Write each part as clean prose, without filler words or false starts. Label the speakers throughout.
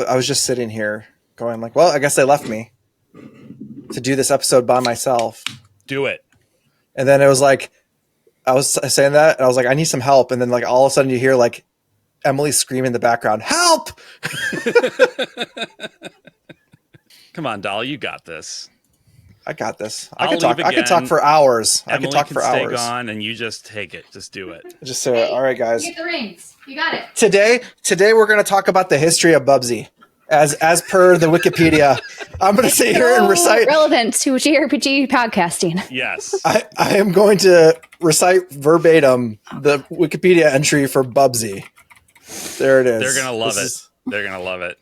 Speaker 1: I was just sitting here going like, well, I guess they left me to do this episode by myself.
Speaker 2: Do it.
Speaker 1: And then it was like, I was saying that and I was like, I need some help. And then like all of a sudden you hear like Emily scream in the background, help!
Speaker 2: Come on, doll, you got this.
Speaker 1: I got this.
Speaker 2: I
Speaker 1: could talk for hours.
Speaker 2: Emily
Speaker 1: I could talk
Speaker 2: can
Speaker 1: for
Speaker 2: stay
Speaker 1: hours.
Speaker 2: gone, and you just take it. Just do it.
Speaker 1: Just say it. All right, guys.
Speaker 3: Get the rings. You got it.
Speaker 1: Today we're going to talk about the history of Bubsy, as per the Wikipedia. I'm going to sit here and recite.
Speaker 3: Relevant to JRPG podcasting.
Speaker 2: Yes.
Speaker 1: I am going to recite verbatim the Wikipedia entry for Bubsy. There it is.
Speaker 2: They're going to love it. They're going to love it.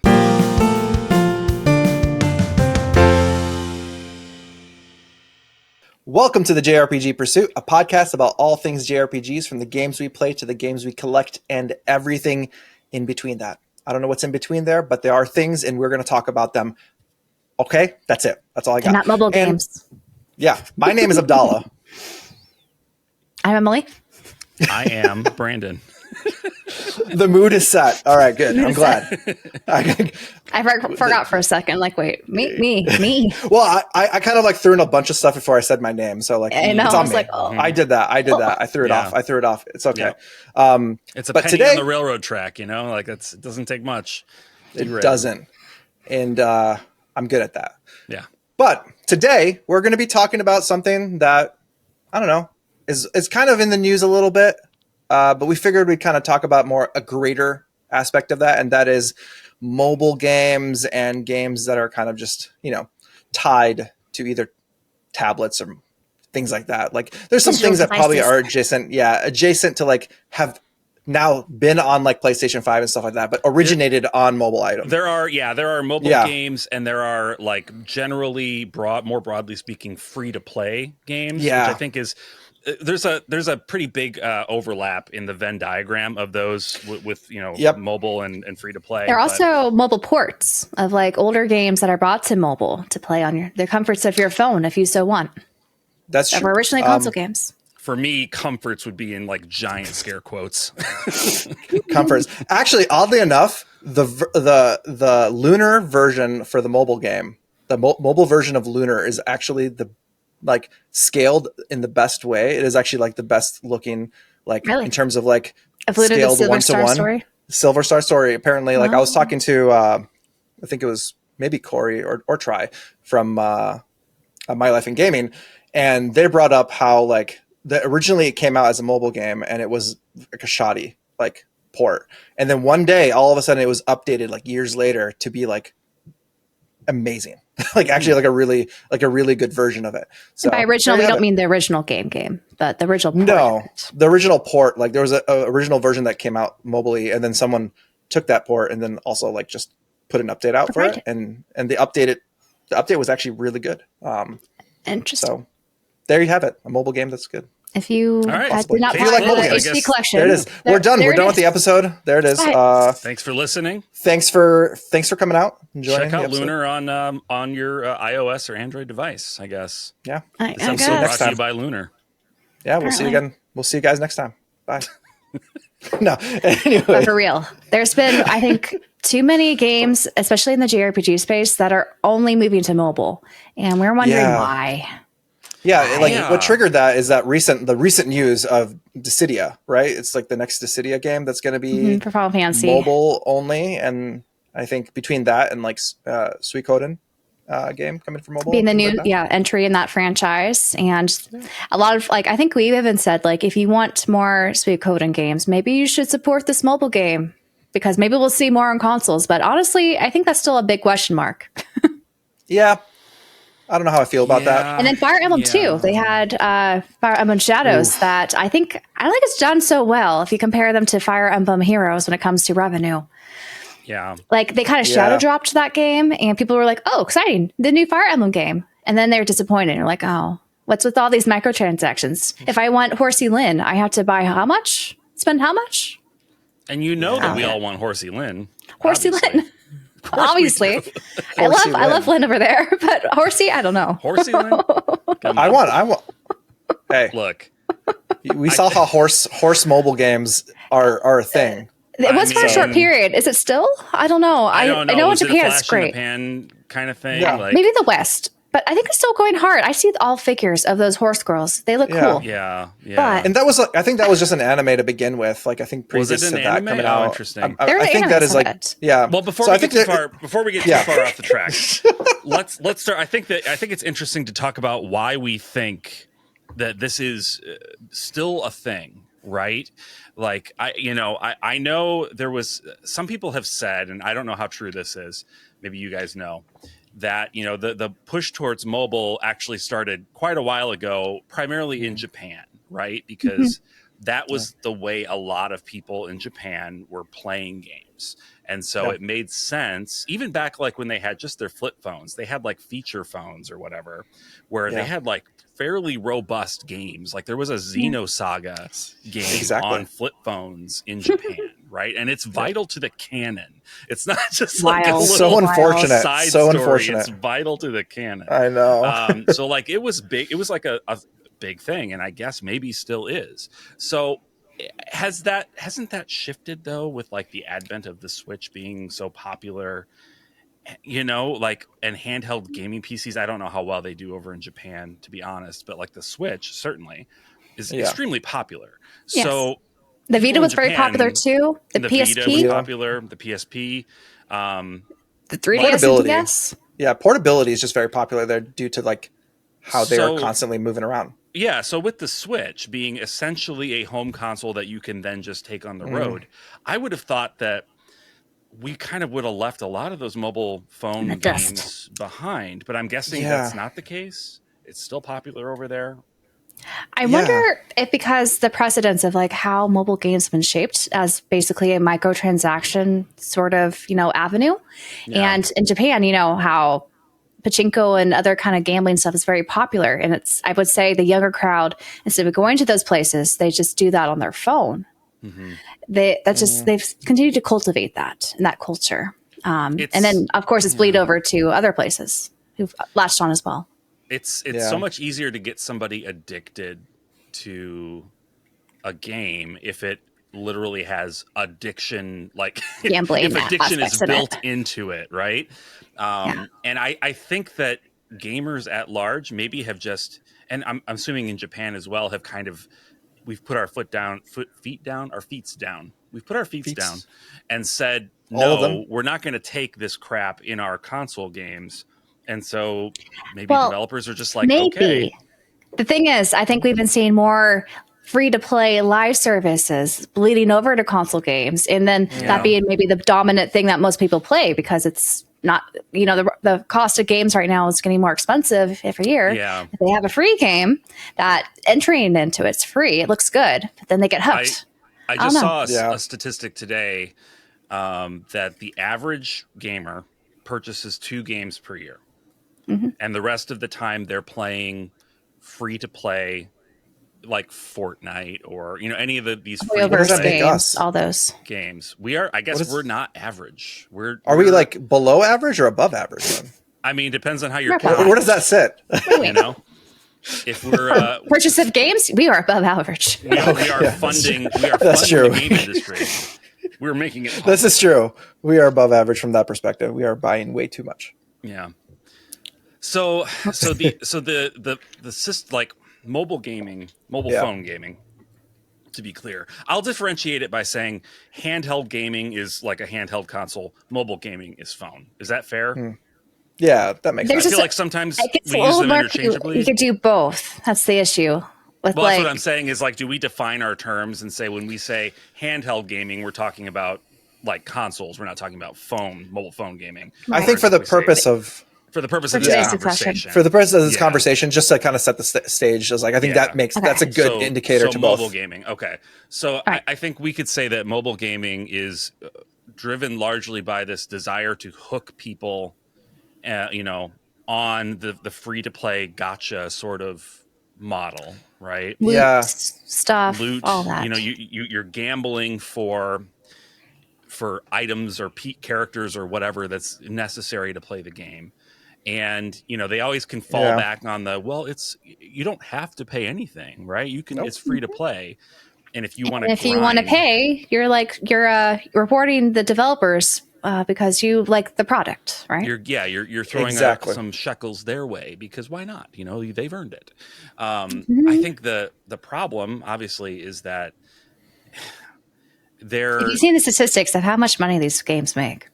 Speaker 1: Welcome to the JRPG Pursuit, a podcast about all things JRPGs, from the games we play to the games we collect and everything in between that. I don't know what's in between there, but there are things, and we're going to talk about them. Okay, that's it. That's all I got.
Speaker 3: They're not mobile games.
Speaker 1: Yeah, my name is Abdallah.
Speaker 3: I'm Emily.
Speaker 2: I am Brandon.
Speaker 1: The mood is set. All right, good. I'm glad.
Speaker 3: I forgot for a second. Like, wait, me.
Speaker 1: Well, I kind of like threw in a bunch of stuff before I said my name. So like,
Speaker 3: I know.
Speaker 1: It's
Speaker 3: I
Speaker 1: on
Speaker 3: was
Speaker 1: me.
Speaker 3: like, oh.
Speaker 1: I did that. I threw it off. It's okay.
Speaker 2: Yeah. It's a
Speaker 1: but
Speaker 2: penny
Speaker 1: today,
Speaker 2: on the railroad track, you know, like it doesn't take much.
Speaker 1: It doesn't. And I'm good at that.
Speaker 2: Yeah.
Speaker 1: But today we're going to be talking about something that, I don't know, is kind of in the news a little bit. But we figured we'd kind of talk about a greater aspect of that. And that is mobile games and games that are kind of just, tied to either tablets or things like that. Like there's some things that probably are adjacent to like have now been on like PlayStation 5 and stuff like that, but originated on mobile items.
Speaker 2: There are mobile games, and there are like generally more broadly speaking, free to play games, which I think is there's a pretty big overlap in the Venn diagram of those with mobile and free to play.
Speaker 3: There are also mobile ports of like older games that are brought to mobile to play on the comforts of your phone if you so want.
Speaker 1: That's true.
Speaker 3: That were originally console games.
Speaker 2: For me, comforts would be in like giant scare quotes.
Speaker 1: Comforts. Actually, oddly enough, the Lunar version for the mobile game, the mobile version of Lunar is actually the like scaled in the best way. It is actually like the best looking, like in terms of like scaled 1-to-1. Silver Star Story. Apparently, like I was talking to, I think it was maybe Corey or Try from My Life in Gaming, and they brought up how like originally it came out as a mobile game and it was like a shoddy like port, and then one day all of a sudden it was updated like years later to be like amazing. Like actually like a really good version of it. So
Speaker 3: by original we don't mean the original game, but the original port.
Speaker 1: No, the original port, like there was a original version that came out mobily, and then someone took that port and then also like just put an update out for it, and the update was actually really good.
Speaker 3: Interesting.
Speaker 1: So there you have it, a mobile game that's good.
Speaker 3: If you did not
Speaker 1: like
Speaker 3: buy the HD collection,
Speaker 1: there it is. We're done. We're done with the episode. There it is.
Speaker 2: Thanks for listening.
Speaker 1: Thanks for coming out. Enjoying.
Speaker 2: Check out Lunar on your iOS or Android device, I guess.
Speaker 1: Yeah.
Speaker 3: I
Speaker 1: See you
Speaker 3: guess.
Speaker 1: next time.
Speaker 2: Brought to you by Lunar.
Speaker 1: Yeah, we'll see you again. We'll see you guys next time. Bye. No, anyway.
Speaker 3: But for real, there's been, I think, too many games, especially in the JRPG space, that are only moving to mobile, and we're wondering why.
Speaker 1: Yeah, what triggered that is that the recent news of Dissidia, right? It's like the next Dissidia game that's going to be
Speaker 3: for Final Fantasy
Speaker 1: mobile only, and I think between that and like Suikoden game coming for mobile,
Speaker 3: being the new entry in that franchise, and a lot of like I think we even said like if you want more Suikoden games, maybe you should support this mobile game because maybe we'll see more on consoles. But honestly, I think that's still a big question mark.
Speaker 1: Yeah. I don't know how I feel about that.
Speaker 3: And then Fire Emblem 2, they had Fire Emblem Shadows that I don't think it's done so well if you compare them to Fire Emblem Heroes when it comes to revenue.
Speaker 2: Yeah.
Speaker 3: Like they kind of shadow dropped that game and people were like, oh, exciting, the new Fire Emblem game. And then they're disappointed. You're like, oh, what's with all these microtransactions? If I want Horsey Lynn, I have to buy how much? Spend how much?
Speaker 2: And that we all want Horsey Lynn.
Speaker 3: Horsey Lynn. Obviously, I love Lynn over there, but Horsey, I don't know.
Speaker 2: Horsey Lynn.
Speaker 1: I want. Hey,
Speaker 2: look,
Speaker 1: we saw how horse mobile games are a thing.
Speaker 3: It was for a short period. Is it still? I don't know. I know in Japan it's great.
Speaker 2: Pan kind of thing.
Speaker 1: Yeah.
Speaker 3: Maybe the West. But I think it's still going hard. I see all figures of those horse girls. They look cool.
Speaker 2: Yeah.
Speaker 3: But,
Speaker 1: and that was I think that was just an anime to begin with. Like I think previous to that
Speaker 2: anime?
Speaker 1: coming out.
Speaker 2: Interesting.
Speaker 1: I think that is like yeah.
Speaker 2: Well, before we get too far off the track, let's start. I think it's interesting to talk about why we think that this is still a thing, right? Like I know there was some people have said, and I don't know how true this is. Maybe you guys know. That the push towards mobile actually started quite a while ago, primarily in Japan, right? Because that was the way a lot of people in Japan were playing games. And so it made sense, even back like when they had just their flip phones, they had like feature phones or whatever, where they had like fairly robust games. Like there was a Xenosaga game on flip phones in Japan, right? And it's vital to the canon. It's not just like a little
Speaker 1: unfortunate
Speaker 2: side
Speaker 1: so
Speaker 2: story.
Speaker 1: Unfortunate.
Speaker 2: It's vital to the canon.
Speaker 1: I know.
Speaker 2: So like it was big. It was like a big thing, and I guess maybe still is. So hasn't that shifted though with like the advent of the Switch being so popular? Like, and handheld gaming PCs, I don't know how well they do over in Japan, to be honest, but like the Switch certainly is extremely popular.
Speaker 3: Yes.
Speaker 2: So
Speaker 3: the Vita was very popular too. The PSP
Speaker 2: Vita was popular. The PSP,
Speaker 3: the 3DS, yes.
Speaker 1: Yeah, portability is just very popular there due to like how they are constantly moving around.
Speaker 2: Yeah, so with the Switch being essentially a home console that you can then just take on the road, I would have thought that we kind of would have left a lot of those mobile phone games behind, but I'm guessing that's not the case. It's still popular over there.
Speaker 3: I wonder if because the precedence of like how mobile games have been shaped as basically a microtransaction sort of, avenue. Yeah. And in Japan, how pachinko and other kind of gambling stuff is very popular. And I would say the younger crowd, instead of going to those places, they just do that on their phone. Mm-hmm. They've continued to cultivate that in that culture. And then of course it's bleed over to other places who've latched on as well.
Speaker 2: It's so much easier to get somebody addicted to a game if it literally has addiction, like
Speaker 3: gambling.
Speaker 2: If addiction is built into it, right? And I think that gamers at large maybe have just, and I'm assuming in Japan as well, have kind of, we've put our feet down. We've put our feet down and said, no, we're not going to take this crap in our console games. And so maybe developers are just like, okay.
Speaker 3: The thing is, I think we've been seeing more free-to-play live services bleeding over to console games. And then that being maybe the dominant thing that most people play because it's not, the cost of games right now is getting more expensive every year.
Speaker 2: Yeah.
Speaker 3: If they have a free game that entering into it's free, it looks good, but then they get hooked.
Speaker 2: I just saw a statistic today that the average gamer purchases 2 games per year. Mm-hmm. And the rest of the time they're playing free to play like Fortnite or any of these free
Speaker 3: games, all those
Speaker 2: games. We're not average.
Speaker 1: Are we like below average or above average then?
Speaker 2: I mean, depends on how you're
Speaker 1: where does that sit?
Speaker 2: If we're
Speaker 3: purchase of games, we are above average.
Speaker 2: We are funding the game industry. We're making it possible.
Speaker 1: This is true. We are above average from that perspective. We are buying way too much.
Speaker 2: Yeah. So the like mobile phone gaming, to be clear, I'll differentiate it by saying handheld gaming is like a handheld console. Mobile gaming is phone. Is that fair?
Speaker 1: Yeah, that makes sense.
Speaker 2: I feel like sometimes we use them interchangeably.
Speaker 3: You could do both. That's the issue.
Speaker 2: That's what I'm saying is like, do we define our terms and say when we say handheld gaming, we're talking about like consoles. We're not talking about mobile phone gaming.
Speaker 1: I think for the purpose of
Speaker 2: this conversation.
Speaker 1: For the purpose of this conversation, just to kind of set the stage, I was like, I think that's a good indicator to both.
Speaker 2: Mobile gaming. Okay. So I think we could say that mobile gaming is driven largely by this desire to hook people, on the free-to-play gacha sort of model, right?
Speaker 3: Loot stuff, all that.
Speaker 2: You're gambling for items or characters or whatever that's necessary to play the game. And they always can fall back on you don't have to pay anything, right? It's free to play. And if you want to,
Speaker 3: if you want to pay, you're reporting the developers because you like the product, right?
Speaker 2: You're throwing some shekels their way because why not? They've earned it. I think the problem, obviously, is that
Speaker 3: if you've seen the statistics of how much money these games make.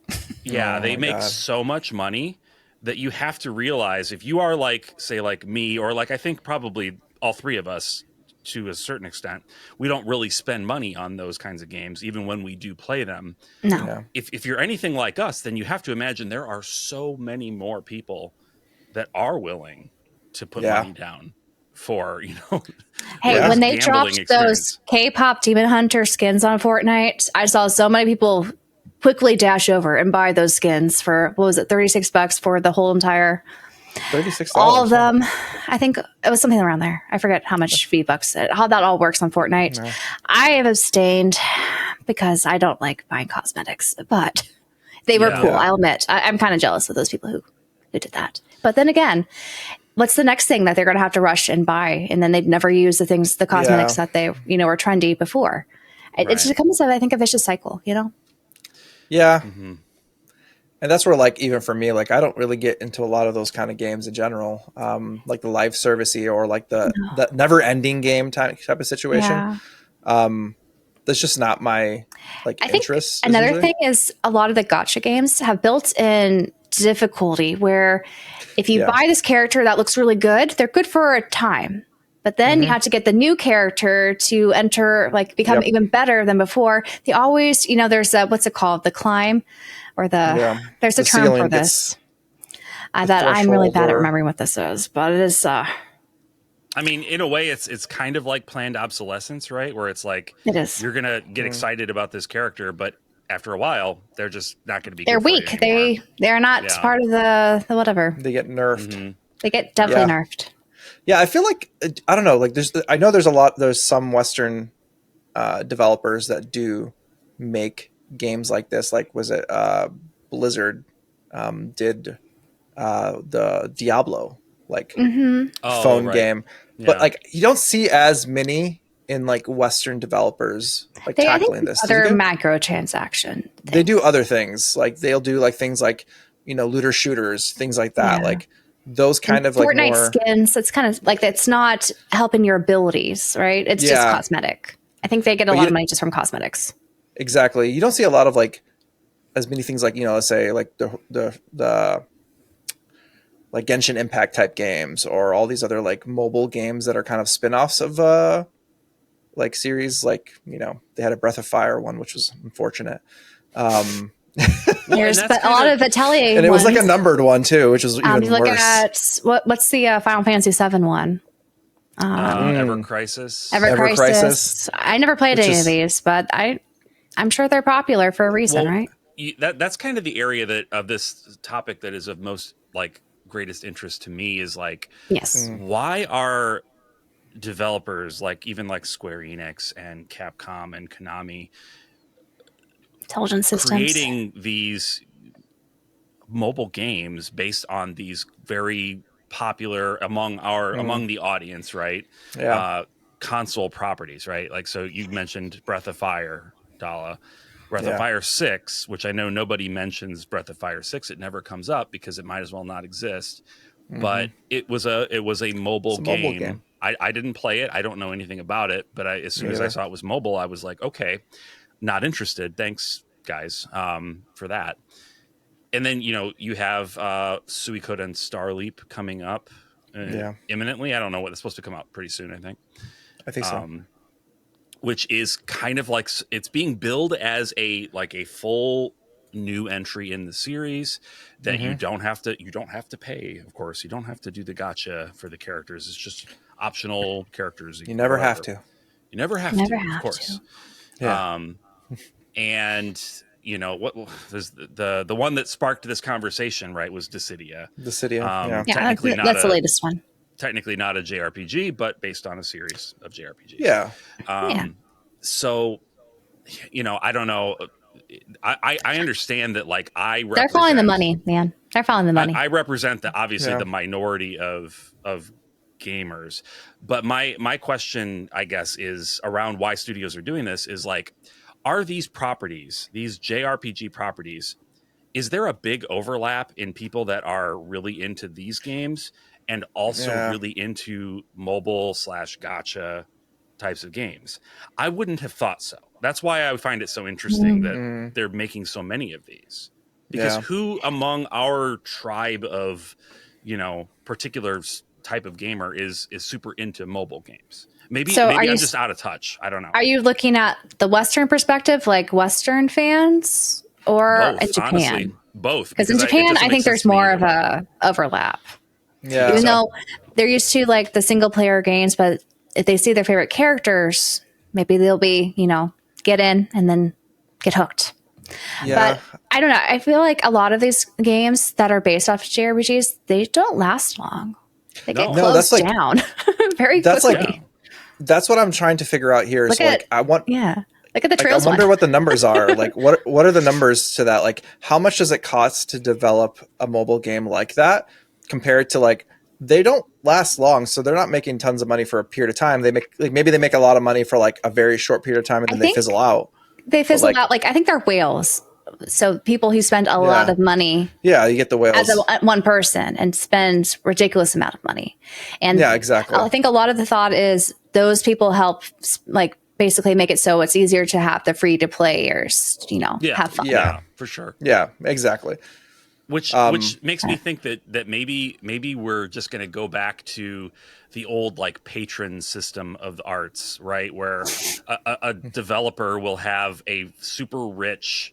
Speaker 2: They make so much money that you have to realize if you are say me, or I think probably all three of us to a certain extent, we don't really spend money on those kinds of games, even when we do play them.
Speaker 3: No. Yeah.
Speaker 2: If you're anything like us, then you have to imagine there are so many more people that are willing to put money down for,
Speaker 3: Hey, when they dropped those Kpop Demon Hunter skins on Fortnite, I saw so many people quickly dash over and buy those skins for, what was it, $36 for the whole entire...
Speaker 1: $36.
Speaker 3: All of them. I think it was something around there. I forget how much V-Bucks, how that all works on Fortnite. No. I have abstained because I don't like buying cosmetics, but they were cool. I'll admit. I'm kind of jealous of those people who did that. But then again, what's the next thing that they're going to have to rush and buy? And then they'd never use the cosmetics that they, were trendy before. It just becomes, I think, a vicious cycle,
Speaker 1: Yeah.
Speaker 2: Mm-hmm.
Speaker 1: And that's where, even for me, I don't really get into a lot of those kind of games in general, like the live servicey or the never-ending game type of situation. Yeah. That's just not my interest.
Speaker 3: Another thing is a lot of the gacha games have built-in difficulty where if you buy this character that looks really good, they're good for a time. But then you have to get the new character to enter, become even better than before. They always, there's what's it called? The climb. Or there's a term for this that I'm really bad at remembering what this is, but it is.
Speaker 2: I mean, in a way, it's kind of like planned obsolescence, right? Where it's it
Speaker 3: is.
Speaker 2: You're gonna get excited about this character, but after a while, they're just not going to be.
Speaker 3: They're weak. They're not part of the whatever.
Speaker 1: They get nerfed.
Speaker 2: Mm-hmm.
Speaker 3: They get definitely nerfed.
Speaker 1: Yeah, I feel I don't know. There's some Western developers that do make games like this. Was it Blizzard did the Diablo phone game, but you don't see as many in Western developers tackling this.
Speaker 3: Other microtransaction.
Speaker 1: They do other things, they'll do things looter shooters, things like that.
Speaker 3: Yeah.
Speaker 1: Those kind of
Speaker 3: Fortnite
Speaker 1: more
Speaker 3: skins. It's kind of that's not helping your abilities, right? It's just cosmetic. I think they get a lot of money just from cosmetics.
Speaker 1: Exactly. You don't see a lot of as many things let's say the Genshin Impact type games or all these other mobile games that are kind of spin-offs of series they had a Breath of Fire one, which was unfortunate.
Speaker 3: There's but a lot of Atelier
Speaker 1: and it was a numbered one too, which was even
Speaker 3: you look
Speaker 1: worse.
Speaker 3: At what's the Final Fantasy VII one?
Speaker 2: Ever Crisis.
Speaker 3: Ever Crisis. I never played any of these, but I'm sure they're popular for a reason, right?
Speaker 2: That's kind of the area of this topic that is of most greatest interest to me is
Speaker 3: yes.
Speaker 2: Why are developers even Square Enix and Capcom and Konami
Speaker 3: Intelligent Systems
Speaker 2: creating these mobile games based on these very popular among the audience, right?
Speaker 1: Yeah.
Speaker 2: Console properties, right? So you mentioned Breath of Fire, Dala. Breath of Fire 6, which I know nobody mentions Breath of Fire 6. It never comes up because it might as well not exist. Mm-hmm. But it was a mobile game. I didn't play it. I don't know anything about it. But as soon as I saw it was mobile, I was like, okay, not interested. Thanks, guys, for that. And then, you have Suikoden Starleap coming up imminently. I don't know what it's supposed to come out pretty soon, I think.
Speaker 1: I think so.
Speaker 2: Which is kind of it's being billed as a full new entry in the series that you don't have to pay. Of course, you don't have to do the gacha for the characters. It's just optional characters.
Speaker 1: You never have to.
Speaker 2: You never have to, of course.
Speaker 1: Yeah.
Speaker 2: And what there's the one that sparked this conversation, right, was Dissidia.
Speaker 3: Technically that's the latest one.
Speaker 2: Technically not a JRPG, but based on a series of JRPGs.
Speaker 1: Yeah.
Speaker 2: So, I don't know. I understand that
Speaker 3: they're following the money, man. They're following the money.
Speaker 2: I represent obviously the minority of gamers. But my question, I guess, is around why studios are doing this is like, are these properties, these JRPG properties, is there a big overlap in people that are really into these games and also really into mobile / gacha types of games? I wouldn't have thought so. That's why I find it so interesting that they're making so many of these. Because who among our tribe of, particular type of gamer is super into mobile games? Maybe I'm just out of touch. I don't know.
Speaker 3: Are you looking at the Western perspective, like Western fans, or
Speaker 2: both,
Speaker 3: in Japan?
Speaker 2: Honestly, both.
Speaker 3: Because in Japan, I think there's more of a overlap.
Speaker 1: Yeah.
Speaker 3: Even though they're used to like the single player games, but if they see their favorite characters, maybe they'll be, get in and then get hooked.
Speaker 1: Yeah.
Speaker 3: But I don't know. I feel like a lot of these games that are based off JRPGs, they don't last long. They get closed down very quickly.
Speaker 1: That's what I'm trying to figure out here.
Speaker 3: Look at the trails.
Speaker 1: I wonder what the numbers are. Like, what are the numbers to that? Like, how much does it cost to develop a mobile game like that compared to like, they don't last long, so they're not making tons of money for a period of time. They make maybe they make a lot of money for like a very short period of time, and then they fizzle out.
Speaker 3: They fizzle out. Like I think they're whales. So people who spend a lot of money.
Speaker 1: Yeah, you get the whales
Speaker 3: as one person and spend ridiculous amount of money. And
Speaker 1: exactly.
Speaker 3: I think a lot of the thought is those people help like basically make it so it's easier to have the free to players, have fun.
Speaker 2: Yeah, for sure.
Speaker 1: Yeah, exactly.
Speaker 2: Which makes me think that maybe we're just going to go back to the old like patron system of the arts, right? Where a developer will have a super rich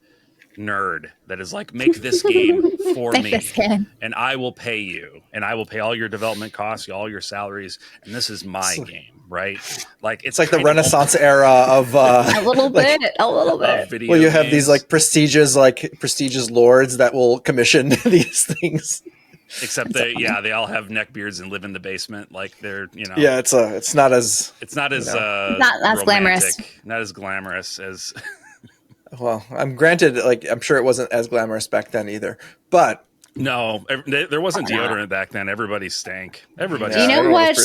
Speaker 2: nerd that is like, make this game for me and I will pay you and I will pay all your development costs, all your salaries, and this is my game, right? Like it's
Speaker 1: like the Renaissance era of
Speaker 3: a little bit.
Speaker 1: Well, you have these like prestigious lords that will commission these things.
Speaker 2: Except they all have neck beards and live in the basement. Like they're
Speaker 1: it's not as
Speaker 3: glamorous.
Speaker 2: Not as glamorous as.
Speaker 1: Well, I'm sure it wasn't as glamorous back then either, but
Speaker 2: no, there wasn't deodorant back then. Everybody stank. Everybody.
Speaker 3: Do you know what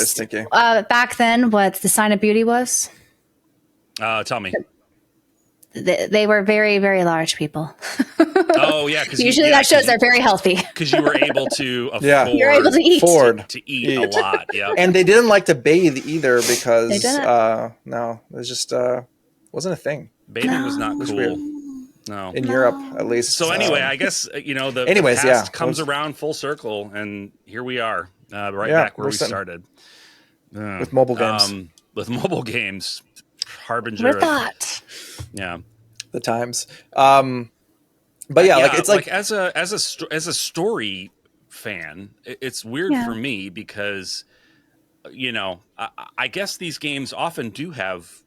Speaker 3: back then what the sign of beauty was?
Speaker 2: Tell me.
Speaker 3: They were very, very large people.
Speaker 2: Oh yeah, because
Speaker 3: usually that shows they're very healthy.
Speaker 2: Because you were able to afford.
Speaker 3: You're able to eat.
Speaker 2: To eat a lot. Yeah,
Speaker 1: and they didn't like to bathe either because it was just wasn't a thing.
Speaker 2: Bathing was not cool.
Speaker 1: Weird.
Speaker 2: No,
Speaker 1: in Europe at least.
Speaker 2: So anyway, I guess the past comes around full circle, and here we are, back where we started
Speaker 1: with mobile games.
Speaker 2: Harbinger
Speaker 3: of that.
Speaker 2: Yeah,
Speaker 1: the times. But it's like
Speaker 2: as a story fan, it's weird for me because I guess these games often do have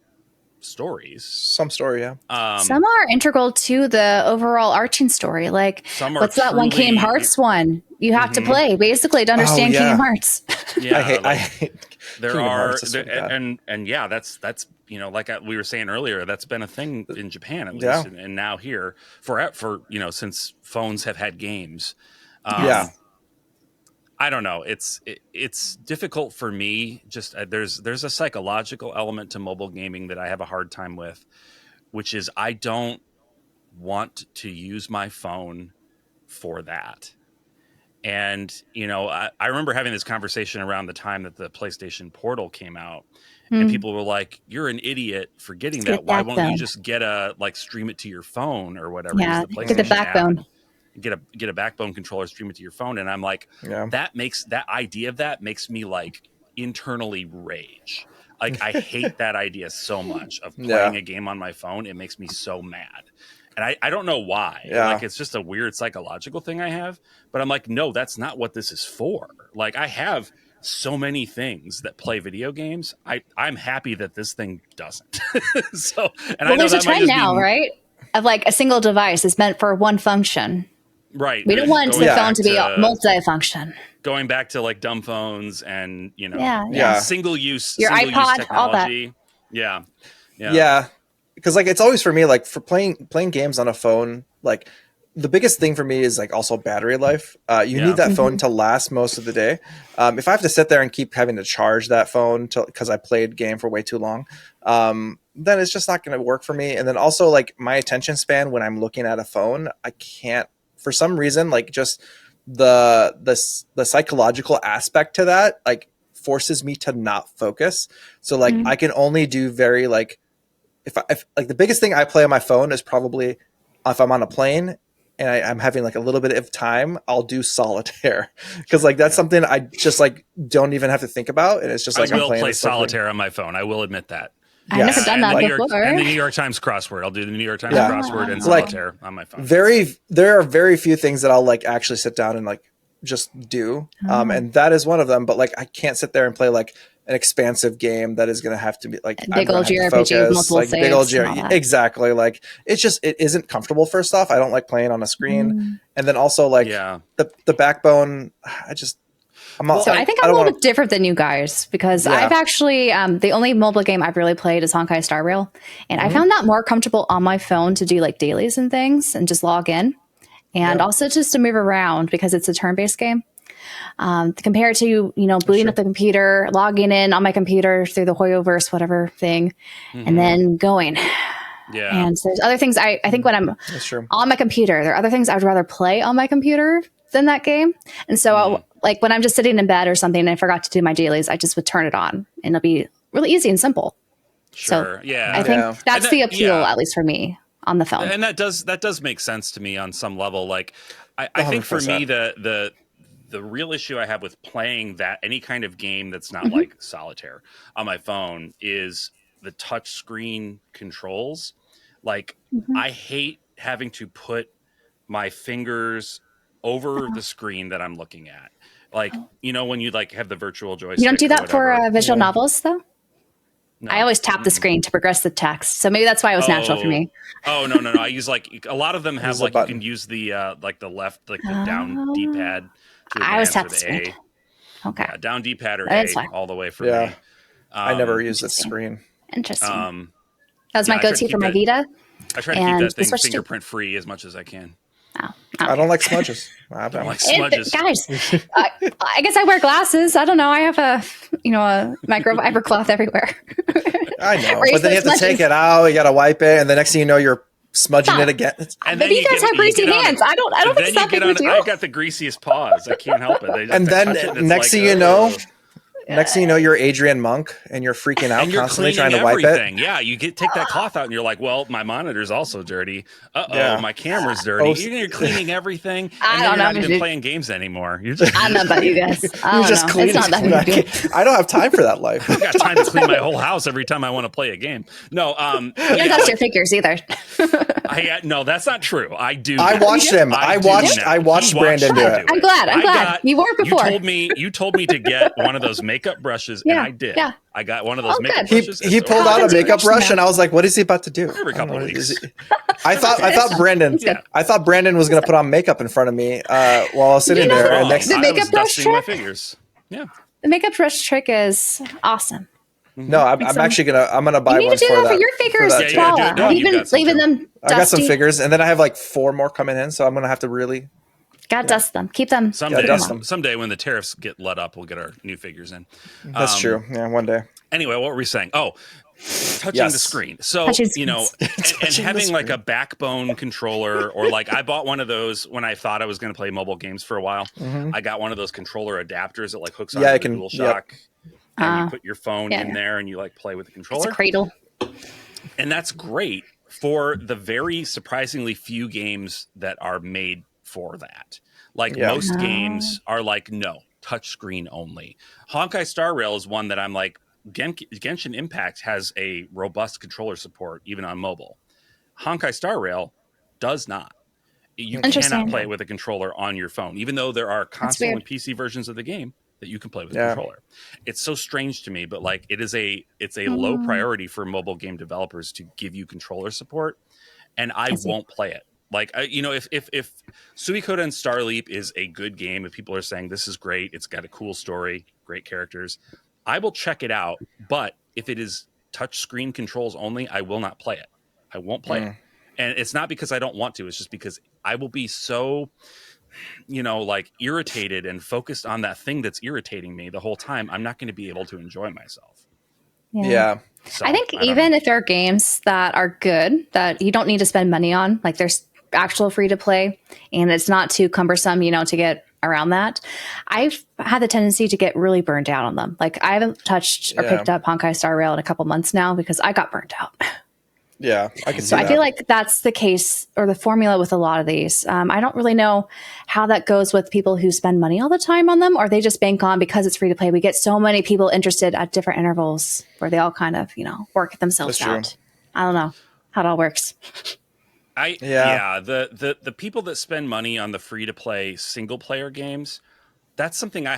Speaker 2: stories.
Speaker 1: Some story,
Speaker 3: some are integral to the overall arching story. Like, what's that one Kingdom Hearts one? You have to play basically to understand Kingdom Hearts.
Speaker 2: Yeah,
Speaker 1: I hate
Speaker 2: there are, and that's like we were saying earlier, that's been a thing in Japan at least, and now here for since phones have had games. I don't know. It's difficult for me. Just there's a psychological element to mobile gaming that I have a hard time with, which is I don't want to use my phone for that. And I remember having this conversation around the time that the PlayStation Portal came out, and people were like, "You're an idiot for getting that. Why won't you just get stream it to your phone or whatever?"
Speaker 3: Yeah, get the Backbone.
Speaker 2: App. Get a Backbone controller, stream it to your phone, and I'm like, that idea of that makes me like internally rage. Like I hate that idea so much of playing a game on my phone. It makes me so mad, and I don't know why. Like it's just a weird psychological thing I have. But I'm like, no, that's not what this is for. Like I have so many things that play video games. I'm happy that this thing doesn't. I know
Speaker 3: there's a trend now, right? Of like a single device is meant for one function.
Speaker 2: Right.
Speaker 3: We don't want the phone to be multi-function.
Speaker 2: Going back to like dumb phones and, single use
Speaker 3: your iPod,
Speaker 2: technology.
Speaker 3: all that.
Speaker 1: Yeah. Because like it's always for me, like for playing games on a phone, like the biggest thing for me is like also battery life. You need that phone to last most of the day. If I have to sit there and keep having to charge that phone because I played game for way too long, then it's just not going to work for me. And then also like my attention span when I'm looking at a phone, I can't, for some reason, like just the psychological aspect to that, like forces me to not focus. So like I can only do very like, if like the biggest thing I play on my phone is probably if I'm on a plane and I'm having like a little bit of time, I'll do solitaire because like that's something I just like don't even have to think about, and it's just like
Speaker 2: I will play solitaire on my phone. I will admit that.
Speaker 3: I've never done that before.
Speaker 2: And the New York Times crossword. I'll do the New York Times crossword and solitaire on my phone.
Speaker 1: There are very few things that I'll like actually sit down and like just do, and that is one of them. But like I can't sit there and play like an expansive game that is going to have to be like
Speaker 3: big old JRPG, multiple saves,
Speaker 1: big old JRPG. Exactly. Like it isn't comfortable. First off, I don't like playing on a screen, and then also like the backbone. I'm not,
Speaker 3: so I think I'm a little bit different than you guys because I've actually the only mobile game I've really played is Honkai Star Rail, and I found that more comfortable on my phone to do like dailies and things and just log in, and also just to move around because it's a turn-based game. Compared to, booting up the computer, logging in on my computer through the Hoyoverse, whatever thing, and then going. Yeah. And so there's other things I think when I'm on my computer, there are other things I would rather play on my computer than that game. And so like when I'm just sitting in bed or something and I forgot to do my dailies, I just would turn it on and it'll be really easy and simple.
Speaker 2: Sure.
Speaker 3: So I think that's the appeal, at least for me, on the phone.
Speaker 2: And that does make sense to me on some level. Like I think for me, the real issue I have with playing any kind of game that's not like solitaire on my phone is the touch screen controls. Like I hate having to put my fingers over the screen that I'm looking at. Like, when you like have the virtual joystick.
Speaker 3: You don't do that for visual novels though? No. I always tap the screen to progress the text. So maybe that's why it was natural for me.
Speaker 2: Oh, no. I use like a lot of them have like you can use the like the left, like the down D-pad.
Speaker 3: I always tap the screen. Okay.
Speaker 2: Yeah, down D-pad or A all the way for me.
Speaker 1: I never use the screen.
Speaker 3: Interesting. That was my go-to for my Vita.
Speaker 2: I try to keep that thing fingerprint free as much as I can.
Speaker 3: Oh, okay.
Speaker 1: I don't like smudges.
Speaker 2: I don't like smudges.
Speaker 3: Guys, I guess I wear glasses. I don't know. I have a microfiber cloth everywhere.
Speaker 1: I know, but then you have to take it out. You got to wipe it, and the next thing you know, you're smudging it again.
Speaker 3: And then you guys have greasy hands. I don't think it's that big of a deal.
Speaker 2: I got the greasiest paws. I can't help it.
Speaker 1: And then next thing you know, you're Adrian Monk and you're freaking out constantly trying to wipe it.
Speaker 2: Yeah, you take that cloth out and you're like, well, my monitor's also dirty. My camera's dirty. You're cleaning everything. And you're not even playing games anymore. I
Speaker 3: don't know about you guys. It's not that big of a deal.
Speaker 1: I don't have time for that life.
Speaker 2: I got time to clean my whole house every time I want to play a game. No,
Speaker 3: you don't touch your figures either.
Speaker 2: No, that's not true. I do.
Speaker 1: I watched him. I watched Brandon do it.
Speaker 3: I'm glad. You wore it before.
Speaker 2: You told me to get one of those makeup brushes, and I did. Yeah. I got one of those makeup brushes.
Speaker 1: He pulled out a makeup brush, and I was like, "What is he about to do?"
Speaker 2: Every couple of weeks.
Speaker 1: I thought Brandon was going to put on makeup in front of me while I was sitting there. And
Speaker 3: the makeup brush trick.
Speaker 2: My fingers. Yeah.
Speaker 3: The makeup brush trick is awesome.
Speaker 1: No, I'm actually gonna buy one.
Speaker 3: You need to do that for your figures, Paula. Leaving them dusty.
Speaker 1: I got some figures, and then I have like 4 more coming in, so I'm gonna have to really.
Speaker 3: Gotta dust them. Keep them.
Speaker 2: Someday when the tariffs get let up, we'll get our new figures in.
Speaker 1: That's true. Yeah, one day.
Speaker 2: Anyway, what were we saying? Oh, touching the screen. So, and having like a backbone controller, or like I bought one of those when I thought I was going to play mobile games for a while. I got one of those controller adapters that like hooks onto the DualShock. And you put your phone in there and you like play with the controller.
Speaker 3: It's a cradle.
Speaker 2: And that's great for the very surprisingly few games that are made for that. Like most games are like, no, touchscreen only. Honkai Star Rail is one that I'm like, Genshin Impact has a robust controller support even on mobile. Honkai Star Rail does not. You cannot play with a controller on your phone, even though there are console and PC versions of the game that you can play with a controller. It's so strange to me, but like it's a low priority for mobile game developers to give you controller support, and I won't play it. Like if Suikoden Starleap is a good game, if people are saying this is great, it's got a cool story, great characters, I will check it out. But if it is touch screen controls only, I will not play it. I won't play it. And it's not because I don't want to. It's just because I will be so, like irritated and focused on that thing that's irritating me the whole time. I'm not going to be able to enjoy myself.
Speaker 1: Yeah.
Speaker 2: So,
Speaker 3: I think even if there are games that are good that you don't need to spend money on, like there's actual free to play and it's not too cumbersome, to get around that. I've had the tendency to get really burned out on them. Like I haven't touched or picked up Honkai Star Rail in a couple months now because I got burnt out.
Speaker 1: Yeah, I can see
Speaker 3: so
Speaker 1: that.
Speaker 3: I feel like that's the case or the formula with a lot of these. I don't really know how that goes with people who spend money all the time on them, or they just bank on because it's free to play. We get so many people interested at different intervals where they all kind of, work themselves out. I don't know how it all works.
Speaker 2: The people that spend money on the free to play single player games, that's something I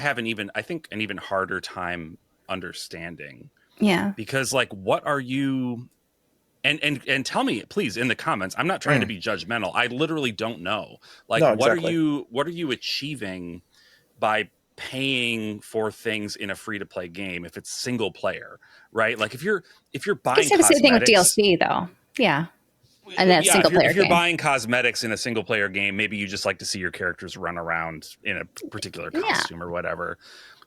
Speaker 2: think an even harder time understanding.
Speaker 3: Yeah.
Speaker 2: Because like, what are you, and tell me please in the comments, I'm not trying to be judgmental. I literally don't know. Like, no, exactly. What are you achieving by paying for things in a free to play game if it's single player, right? Like if you're buying
Speaker 3: it's the same thing with DLC though. Yeah. And that's single player.
Speaker 2: If you're buying cosmetics in a single player game, maybe you just like to see your characters run around in a particular costume or whatever.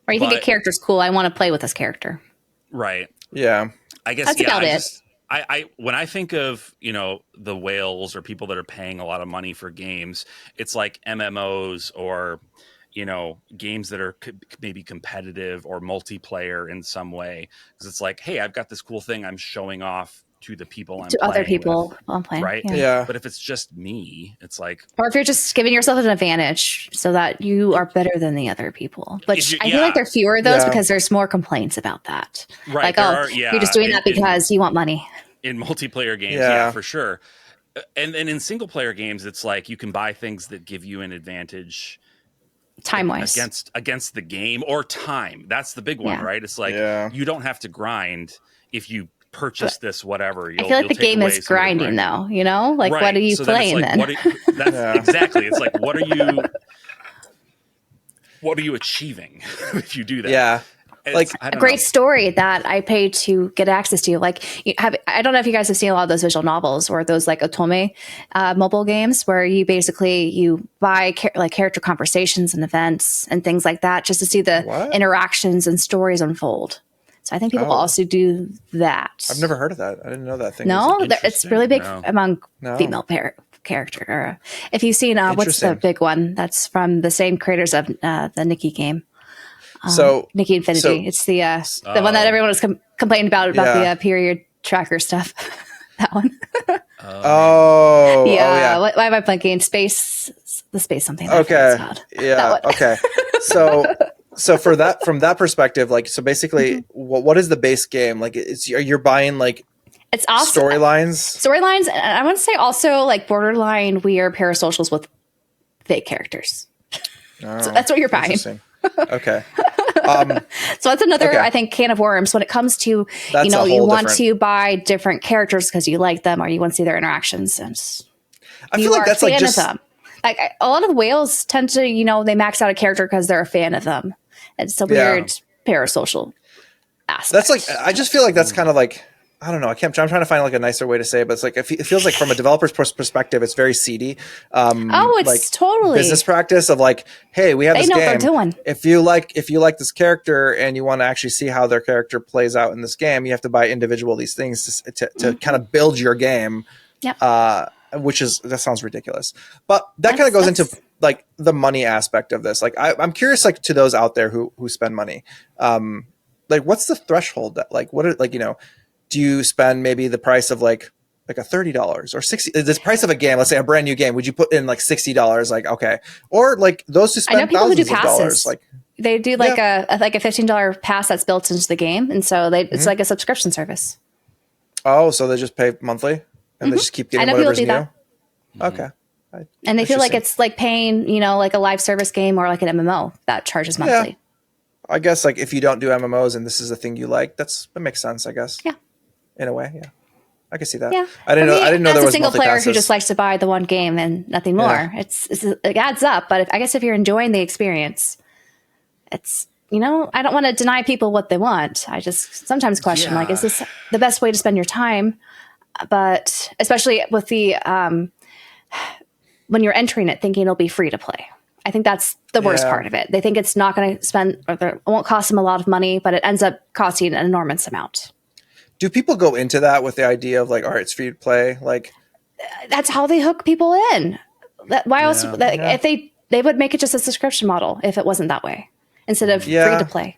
Speaker 3: Or you think a character's cool. I want to play with this character.
Speaker 2: Right.
Speaker 1: Yeah.
Speaker 2: I guess
Speaker 3: that's about it.
Speaker 2: I when I think of, the whales or people that are paying a lot of money for games, it's like MMOs or, games that are maybe competitive or multiplayer in some way. Because it's like, hey, I've got this cool thing I'm showing off to the people I'm playing
Speaker 3: other people
Speaker 2: with,
Speaker 3: I'm playing,
Speaker 2: right?
Speaker 1: Yeah.
Speaker 2: But if it's just me, it's like,
Speaker 3: or if you're just giving yourself an advantage so that you are better than the other people. But I feel like there are fewer of those because there's more complaints about that.
Speaker 2: Right.
Speaker 3: Like, you're just doing that because you want money.
Speaker 2: In multiplayer games, yeah, for sure. And in single player games, it's like you can buy things that give you an advantage
Speaker 3: time-wise
Speaker 2: against the game or time. That's the big one, right? It's like you don't have to grind if you purchase this whatever.
Speaker 3: I feel like the game is grinding though, like right. What are you playing then?
Speaker 2: Exactly. It's like what are you achieving if you do that?
Speaker 1: Yeah.
Speaker 3: Like a great story that I paid to get access to. Like I don't know if you guys have seen a lot of those visual novels or those like otome mobile games where you buy character conversations and events and things like that just to see the interactions and stories unfold. So I think people also do that.
Speaker 1: I've never heard of that. I didn't know that thing.
Speaker 3: No, it's really big among female character. If you've seen what's the big one that's from the same creators of the Nikki game. Nikki Infinity. It's the one that everyone was complaining about the period tracker stuff. That one. Yeah. Why am I blanking? The space something.
Speaker 1: Okay. Yeah. Okay. So for that, from that perspective, like, so basically, what is the base game? Like, you're buying like
Speaker 3: it's also storylines. And I want to say also like borderline weird parasocials with fake characters. So that's what you're buying.
Speaker 1: Okay.
Speaker 3: So that's another, I think, can of worms when it comes to, you want to buy different characters because you like them or you want to see their interactions. And
Speaker 1: I feel like that's like just
Speaker 3: them. Like a lot of the whales tend to, they max out a character because they're a fan of them. It's a weird parasocial aspect.
Speaker 1: That's like, I just feel like that's kind of like, I don't know. I'm trying to find like a nicer way to say it, but it's like, it feels like from a developer's perspective, it's very seedy.
Speaker 3: It's like totally
Speaker 1: business practice of like, hey, we have this game.
Speaker 3: What they're doing.
Speaker 1: If you like this character and you want to actually see how their character plays out in this game, you have to buy individual these things to kind of build your game.
Speaker 3: Yeah.
Speaker 1: That sounds ridiculous, but that kind of goes into like the money aspect of this. Like, I'm curious, like to those out there who spend money, like what's the threshold that like, what are like, do you spend maybe the price of like a $30 or $60, the price of a game, let's say a brand new game, would you put in like $60? Like, okay. Or like those who spend thousands of dollars, like
Speaker 3: they do like a $15 pass that's built into the game. And so it's like a subscription service.
Speaker 1: Oh, so they just pay monthly and they just keep getting whatever's new. That. Okay.
Speaker 3: And they feel like it's like paying, like a live service game or like an MMO that charges monthly.
Speaker 1: Yeah. I guess like if you don't do MMOs and this is a thing you like, that makes sense, I guess.
Speaker 3: Yeah.
Speaker 1: In a way, yeah, I can see that.
Speaker 3: Yeah.
Speaker 1: I didn't know there was
Speaker 3: a single player who just likes to buy the one game and nothing more. Yeah. It adds up, but I guess if you're enjoying the experience, it's I don't want to deny people what they want. I just sometimes question like, is this the best way to spend your time? But especially with the when you're entering it thinking it'll be free to play. I think that's the worst part of it. They think it's not going to spend, or it won't cost them a lot of money, but it ends up costing an enormous amount.
Speaker 1: Do people go into that with the idea of like, all right, it's free to play? Like,
Speaker 3: that's how they hook people in. Why else? If they would make it just a subscription model if it wasn't that way instead of free to play.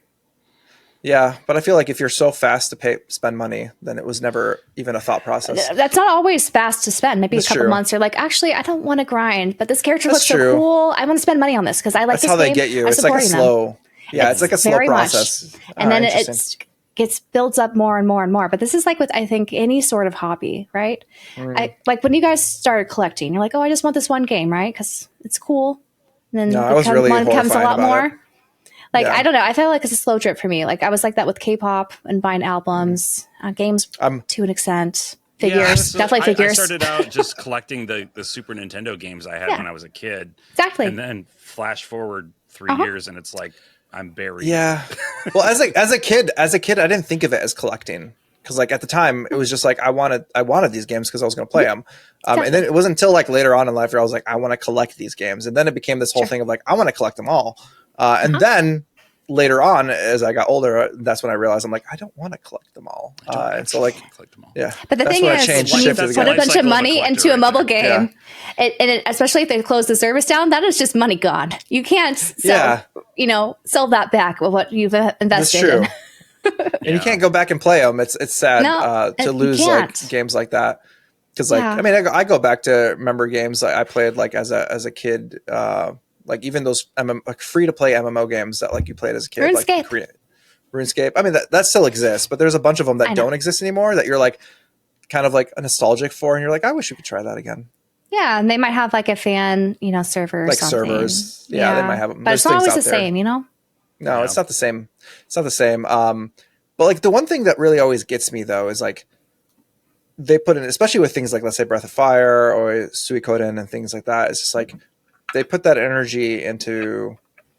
Speaker 1: Yeah, but I feel like if you're so fast to spend money, then it was never even a thought process.
Speaker 3: That's not always fast to spend. Maybe a couple months, you're like, actually, I don't want to grind, but this character looks so cool. I want to spend money on this because I like this game.
Speaker 1: That's how they get you. It's like a slow, it's like a slow process.
Speaker 3: And then it builds up more and more and more. But this is like with, I think, any sort of hobby, right? Like when you guys started collecting, you're like, oh, I just want this one game, right? Because it's cool. And then
Speaker 1: I was really
Speaker 3: one becomes a lot more.
Speaker 1: It.
Speaker 3: Like, I don't know. I feel like it's a slow drip for me. Like, I was like that with Kpop and buying albums, games to an extent. Figures, definitely figures.
Speaker 2: I started out just collecting the Super Nintendo games I had when I was a kid.
Speaker 3: Exactly.
Speaker 2: And then flash forward 3 years and it's like, I'm buried.
Speaker 1: Yeah. Well, as a kid, I didn't think of it as collecting. Because like at the time, it was just like I wanted these games because I was going to play them, and then it wasn't until like later on in life where I was like, I want to collect these games, and then it became this whole thing of like I want to collect them all, and then later on as I got older, that's when I realized I'm like I don't want to collect them all, and so like collect them all. Yeah,
Speaker 3: but the thing is, when you put a bunch of money into a mobile game, especially if they close the service down, that is just money gone. You can't sell that back with what you've invested. That's true.
Speaker 1: In. And you can't go back and play them. It's sad to lose like games like that. Because like I mean I go back to remember games I played like as a kid. Like even those free to play MMO games that like you played as a kid.
Speaker 3: RuneScape.
Speaker 1: Like RuneScape. I mean that still exists, but there's a bunch of them that don't exist anymore that you're like kind of like nostalgic for, and you're like I wish we could try that again.
Speaker 3: Yeah, and they might have like a fan server or
Speaker 1: like
Speaker 3: something.
Speaker 1: Servers. Yeah, they might have them.
Speaker 3: But it's not always the same,
Speaker 1: No, it's not the same. It's not the same. But like the one thing that really always gets me though is like they put in, especially with things like let's say Breath of Fire or Suikoden and things like that. It's just like they put that energy into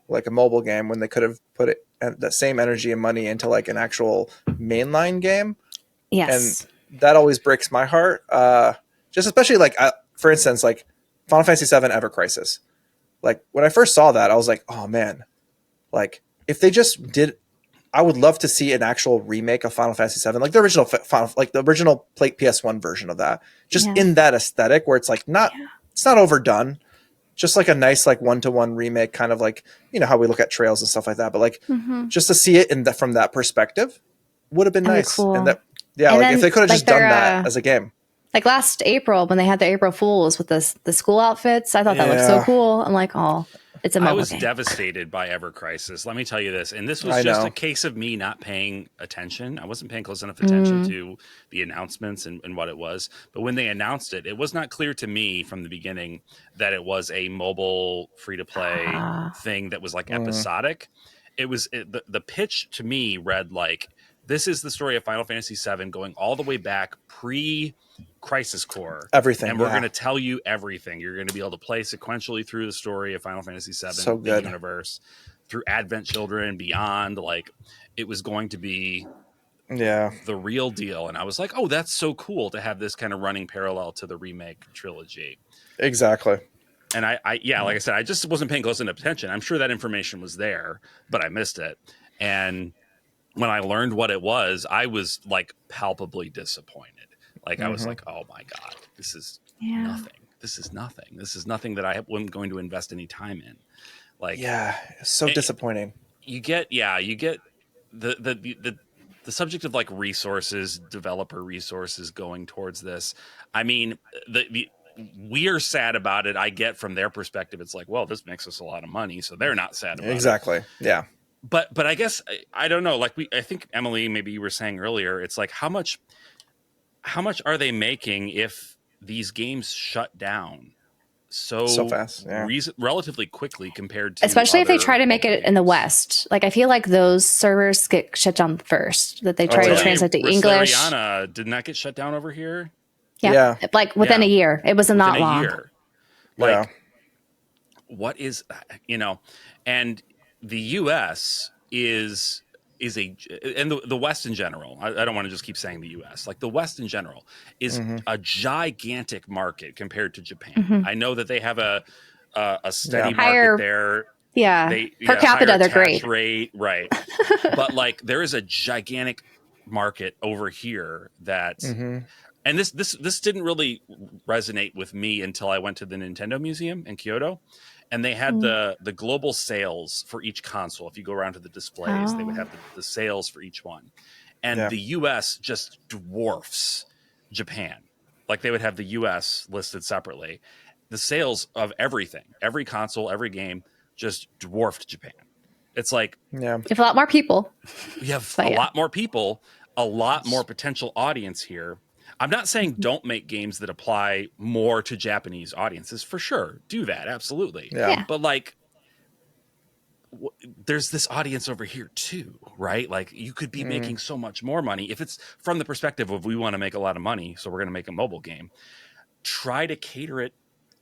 Speaker 1: like a mobile game when they could have put it that same energy and money into like an actual mainline game.
Speaker 3: Yes,
Speaker 1: and that always breaks my heart. Just especially like for instance, like Final Fantasy VII Ever Crisis. Like when I first saw that, I was like, oh man. Like if they just did, I would love to see an actual remake of Final Fantasy VII, like the original PS1 version of that, just in that aesthetic where it's like it's not overdone, just like a nice like one-to-one remake, kind of like how we look at trails and stuff like that. But like just to see it from that perspective would have been nice. Cool. And if they could have just done that as a game.
Speaker 3: Like last April when they had the April Fools with the school outfits, I thought that looked so cool. I'm like, oh. It's a mobile
Speaker 2: I was
Speaker 3: game.
Speaker 2: devastated by Ever Crisis. Let me tell you this. And this was just a case of me not paying attention. I wasn't paying close enough attention to the announcements and what it was. But when they announced it, it was not clear to me from the beginning that it was a mobile free-to-play thing that was like episodic. It was the pitch to me read like, this is the story of Final Fantasy VII going all the way back pre-Crisis Core.
Speaker 1: Everything.
Speaker 2: And we're going to tell you everything. You're going to be able to play sequentially through the story of Final Fantasy VII, the universe, through Advent Children and beyond. Like, it was going to be the real deal. And I was like, oh, that's so cool to have this kind of running parallel to the remake trilogy.
Speaker 1: Exactly.
Speaker 2: And like I said, I just wasn't paying close enough attention. I'm sure that information was there, but I missed it. And when I learned what it was, I was like palpably disappointed. Like I was like, oh my God, this is nothing. This is nothing. This is nothing that I wasn't going to invest any time in. Like,
Speaker 1: it's so disappointing.
Speaker 2: You get the subject of like resources, developer resources going towards this. I mean, we're sad about it. I get from their perspective, it's like, well, this makes us a lot of money, so they're not sad about it.
Speaker 1: Exactly. Yeah.
Speaker 2: But I guess I don't know. Like I think Emily, maybe you were saying earlier, it's like how much are they making if these games shut down so
Speaker 1: fast,
Speaker 2: relatively quickly compared to
Speaker 3: especially if they try to make it
Speaker 2: games in
Speaker 3: the West. Like I feel like those servers get shut down first. That they try to translate to English.
Speaker 2: Did not get shut down over here.
Speaker 3: Yeah. Like within a year. It was not long.
Speaker 2: Year. Like what is and the US is is and the West in general, I don't want to just keep saying the US, like the West in general is a gigantic market compared to Japan. I know that they have a steady market there.
Speaker 3: Yeah. Per capita, they're great.
Speaker 2: Rate, right. But like there is a gigantic market over here that and this didn't really resonate with me until I went to the Nintendo Museum in Kyoto, and they had the global sales for each console. If you go around to the displays, they would have the sales for each one, and the US just dwarfs Japan. Like they would have the US listed separately. The sales of everything, every console, every game, just dwarfed Japan. It's like
Speaker 3: you have a lot more people.
Speaker 2: We have a lot more people, a lot more potential audience here. I'm not saying don't make games that apply more to Japanese audiences. For sure, do that, absolutely.
Speaker 1: Yeah.
Speaker 2: But like, there's this audience over here too, right? Like, you could be making so much more money if it's from the perspective of we want to make a lot of money, so we're going to make a mobile game. Try to cater it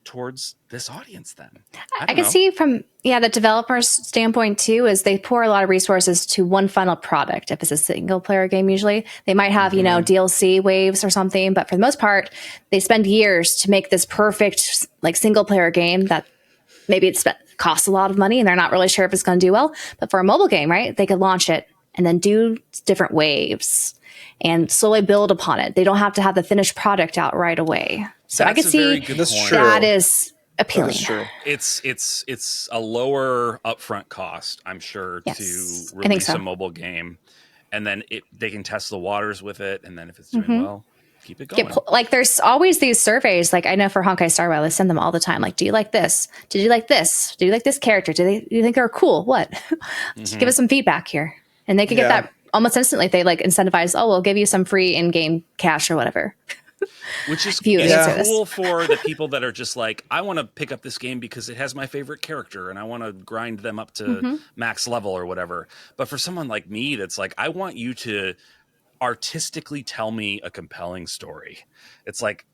Speaker 2: towards this audience then.
Speaker 3: I can see from the developer's standpoint too, is they pour a lot of resources to one final product. If it's a single player game, usually they might have DLC waves or something, but for the most part they spend years to make this perfect like single player game that maybe costs a lot of money and they're not really sure if it's going to do well. But for a mobile game, right, they could launch it and then do different waves and slowly build upon it. They don't have to have the finished product out right away. So I could see that is appealing.
Speaker 2: It's a lower upfront cost, I'm sure, to release a mobile game, and then they can test the waters with it, and then if it's doing well, keep it going.
Speaker 3: Like there's always these surveys. Like I know for Honkai Star Rail, I send them all the time. Like, do you like this? Did you like this? Do you like this character? Do you think they're cool? What? Give us some feedback here, and they can get that almost instantly if they like incentivize. Oh, we'll give you some free in-game cash or whatever.
Speaker 2: Which is cool for the people that are just like, I want to pick up this game because it has my favorite character and I want to grind them up to max level or whatever. But for someone like me that's like, I want you to artistically tell me a compelling story. It's like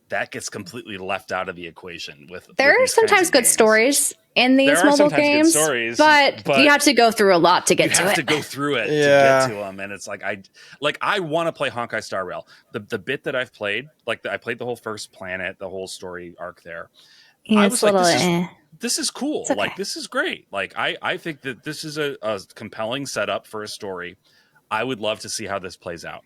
Speaker 2: that gets completely left out of the equation.
Speaker 3: There are sometimes good stories in these mobile games, but you have to go through a lot to get to it.
Speaker 2: You have to go through it to get to them, and it's like I want to play Honkai Star Rail. The bit that I've played, like I played the whole first planet, the whole story arc there. I was like, this is cool. Okay. Like this is great. Like I think that this is a compelling setup for a story. I would love to see how this plays out.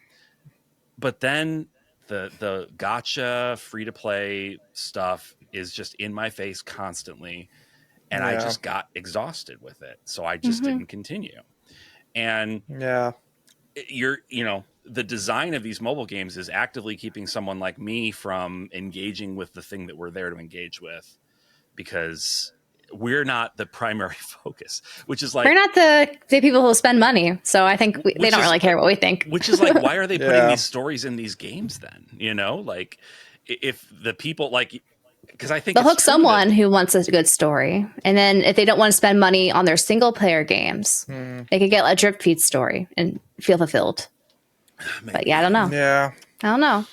Speaker 2: But then the gacha free to play stuff is just in my face constantly, and I just got exhausted with it, so I just didn't continue. And the design of these mobile games is actively keeping someone like me from engaging with the thing that we're there to engage with, because we're not the primary focus, which is like
Speaker 3: we're not the people who spend money. So I think they don't really care what we think.
Speaker 2: Which is like, why are they putting these stories in these games then? Like if the people like, because I think
Speaker 3: they'll hook someone who wants a good story, and then if they don't want to spend money on their single player games, they could get a drip feed story and feel fulfilled. Maybe. But I don't know. I don't know.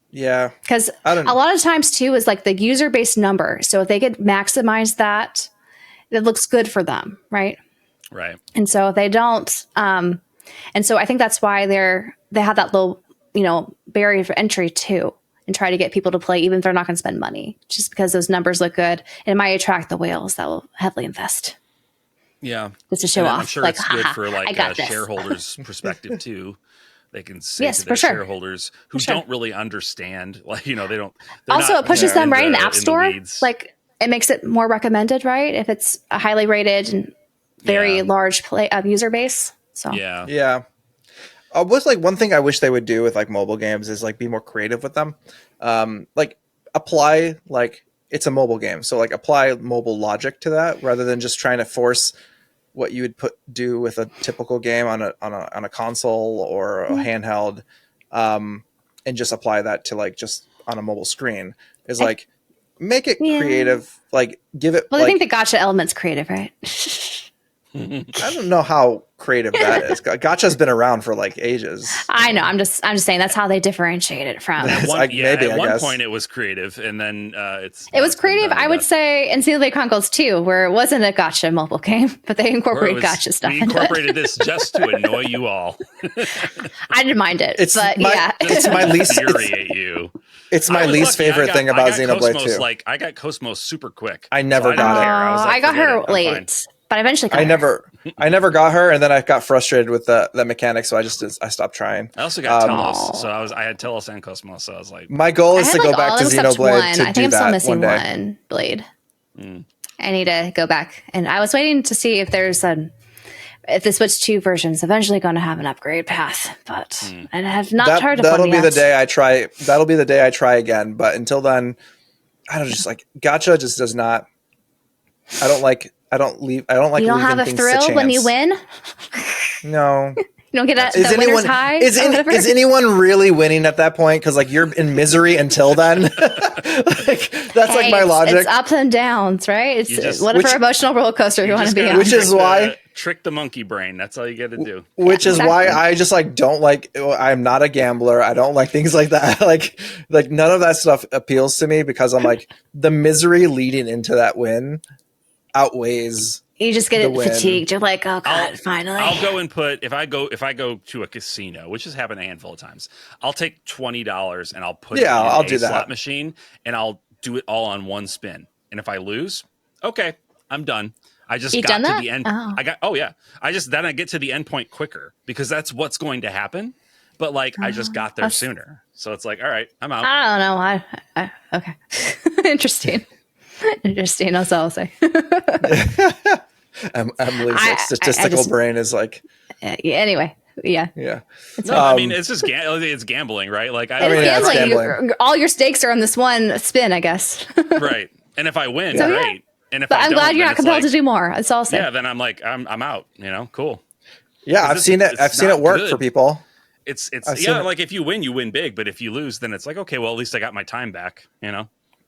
Speaker 1: Yeah.
Speaker 3: Because a lot of times too is like the user base number. So if they could maximize that, it looks good for them. Right.
Speaker 2: Right.
Speaker 3: And so if they don't, and so I think that's why they have that low, barrier for entry too, and try to get people to play, even if they're not going to spend money, just because those numbers look good. And it might attract the whales that will heavily invest.
Speaker 2: Yeah.
Speaker 3: Just to show off.
Speaker 2: I'm sure it's good for like a shareholders perspective too. They can say to their shareholders who don't really understand, like, they don't.
Speaker 3: Also, it pushes them right in the App Store. Like, it makes it more recommended, right? If it's a highly rated and very large user base. So
Speaker 1: yeah. What's like one thing I wish they would do with like mobile games is like be more creative with them. Like apply like it's a mobile game, so like apply mobile logic to that rather than just trying to force what you would do with a typical game on a console or a handheld, and just apply that to like just on a mobile screen. Is like make it creative, like give it.
Speaker 3: Well, I think the gacha element's creative, right?
Speaker 1: I don't know how creative that is. Gacha's been around for like ages.
Speaker 3: I know. I'm just saying that's how they differentiate it from.
Speaker 2: At one point it was creative, and then
Speaker 3: it was creative. I would say in Xenoblade Chronicles 2, where it wasn't a gacha mobile game, but they incorporated gacha stuff.
Speaker 2: We incorporated this just to annoy you all.
Speaker 3: I didn't mind it, it's
Speaker 1: my least.
Speaker 2: Infuriate you.
Speaker 1: It's my least favorite thing about Xenoblade 2.
Speaker 2: Like I got Cosmos super quick.
Speaker 1: I never got it.
Speaker 3: I got her late. But eventually
Speaker 1: I never got her, and then I got frustrated with the mechanics, so I stopped trying.
Speaker 2: I also got Telos, so I had Telos and Cosmos, so I was like,
Speaker 1: my goal is to go back to Xenoblade to
Speaker 3: I think
Speaker 1: do
Speaker 3: I'm still
Speaker 1: that
Speaker 3: missing
Speaker 1: one day.
Speaker 3: one blade. I need to go back, and I was waiting to see if there's if the Switch 2 version is eventually going to have an upgrade path, but I have not heard of one yet.
Speaker 1: That'll be the day I try. That'll be the day I try again. But until then, I don't just like gacha. Just does not. I don't like. I don't like.
Speaker 3: You don't have a thrill when you win.
Speaker 1: No,
Speaker 3: you don't get the winner's high.
Speaker 1: Is anyone really winning at that point? Because like you're in misery until then. That's like my logic.
Speaker 3: It's ups and downs, right? It's whatever emotional roller coaster you want to be on.
Speaker 1: Which is why
Speaker 2: trick the monkey brain. That's all you got to do.
Speaker 1: Which is why I just like don't like. I'm not a gambler. I don't like things like that. like none of that stuff appeals to me because I'm like the misery leading into that win outweighs.
Speaker 3: You just get fatigued. You're like, oh god, finally.
Speaker 2: I'll go and put if I go to a casino, which has happened a handful of times. I'll take $20 and I'll put it in a slot machine, and I'll do it all on one spin. And if I lose, okay, I'm done. I just got to the end. Oh. I get to the end point quicker because that's what's going to happen. But like, I just got there sooner, so it's like, all right, I'm out.
Speaker 3: I don't know. Okay, interesting. Interesting. That's all I'll say.
Speaker 1: Emily's statistical brain is like.
Speaker 3: Anyway, yeah.
Speaker 2: No, I mean, it's just it's gambling, right? Like,
Speaker 3: it's gambling. All your stakes are on this one spin, I guess.
Speaker 2: Right. And if I win, great. And if
Speaker 3: I'm glad you're not compelled to do more. That's all I'll say.
Speaker 2: Yeah. Then I'm like, I'm out. Cool.
Speaker 1: Yeah, I've seen it. I've seen it work for people.
Speaker 2: It's like if you win big, but if you lose, then it's like, okay, well, at least I got my time back.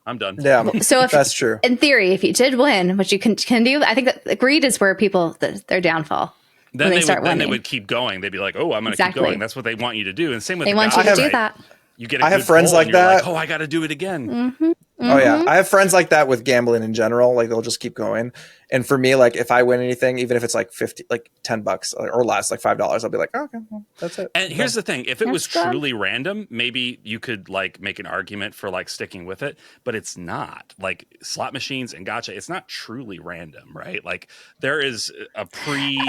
Speaker 2: I'm done.
Speaker 1: Yeah, so that's true.
Speaker 3: In theory, if you did win, which you can do, I think that greed is where people their downfall.
Speaker 2: Then they would keep going. They'd be like, "Oh, I'm going to keep going." That's what they want you to do. And same with
Speaker 3: they want you to do that.
Speaker 2: You get.
Speaker 1: I have friends like that.
Speaker 2: Like, oh, I got to do it again.
Speaker 3: Mm-hmm.
Speaker 1: Oh yeah, I have friends like that with gambling in general. Like they'll just keep going. And for me, like if I win anything, even if it's like $10 or less, like $5, I'll be like, oh, okay, well, that's it.
Speaker 2: And here's the thing: if it was truly random, maybe you could like make an argument for like sticking with it. But it's not. Like slot machines and gacha, it's not truly random, right? Like there is a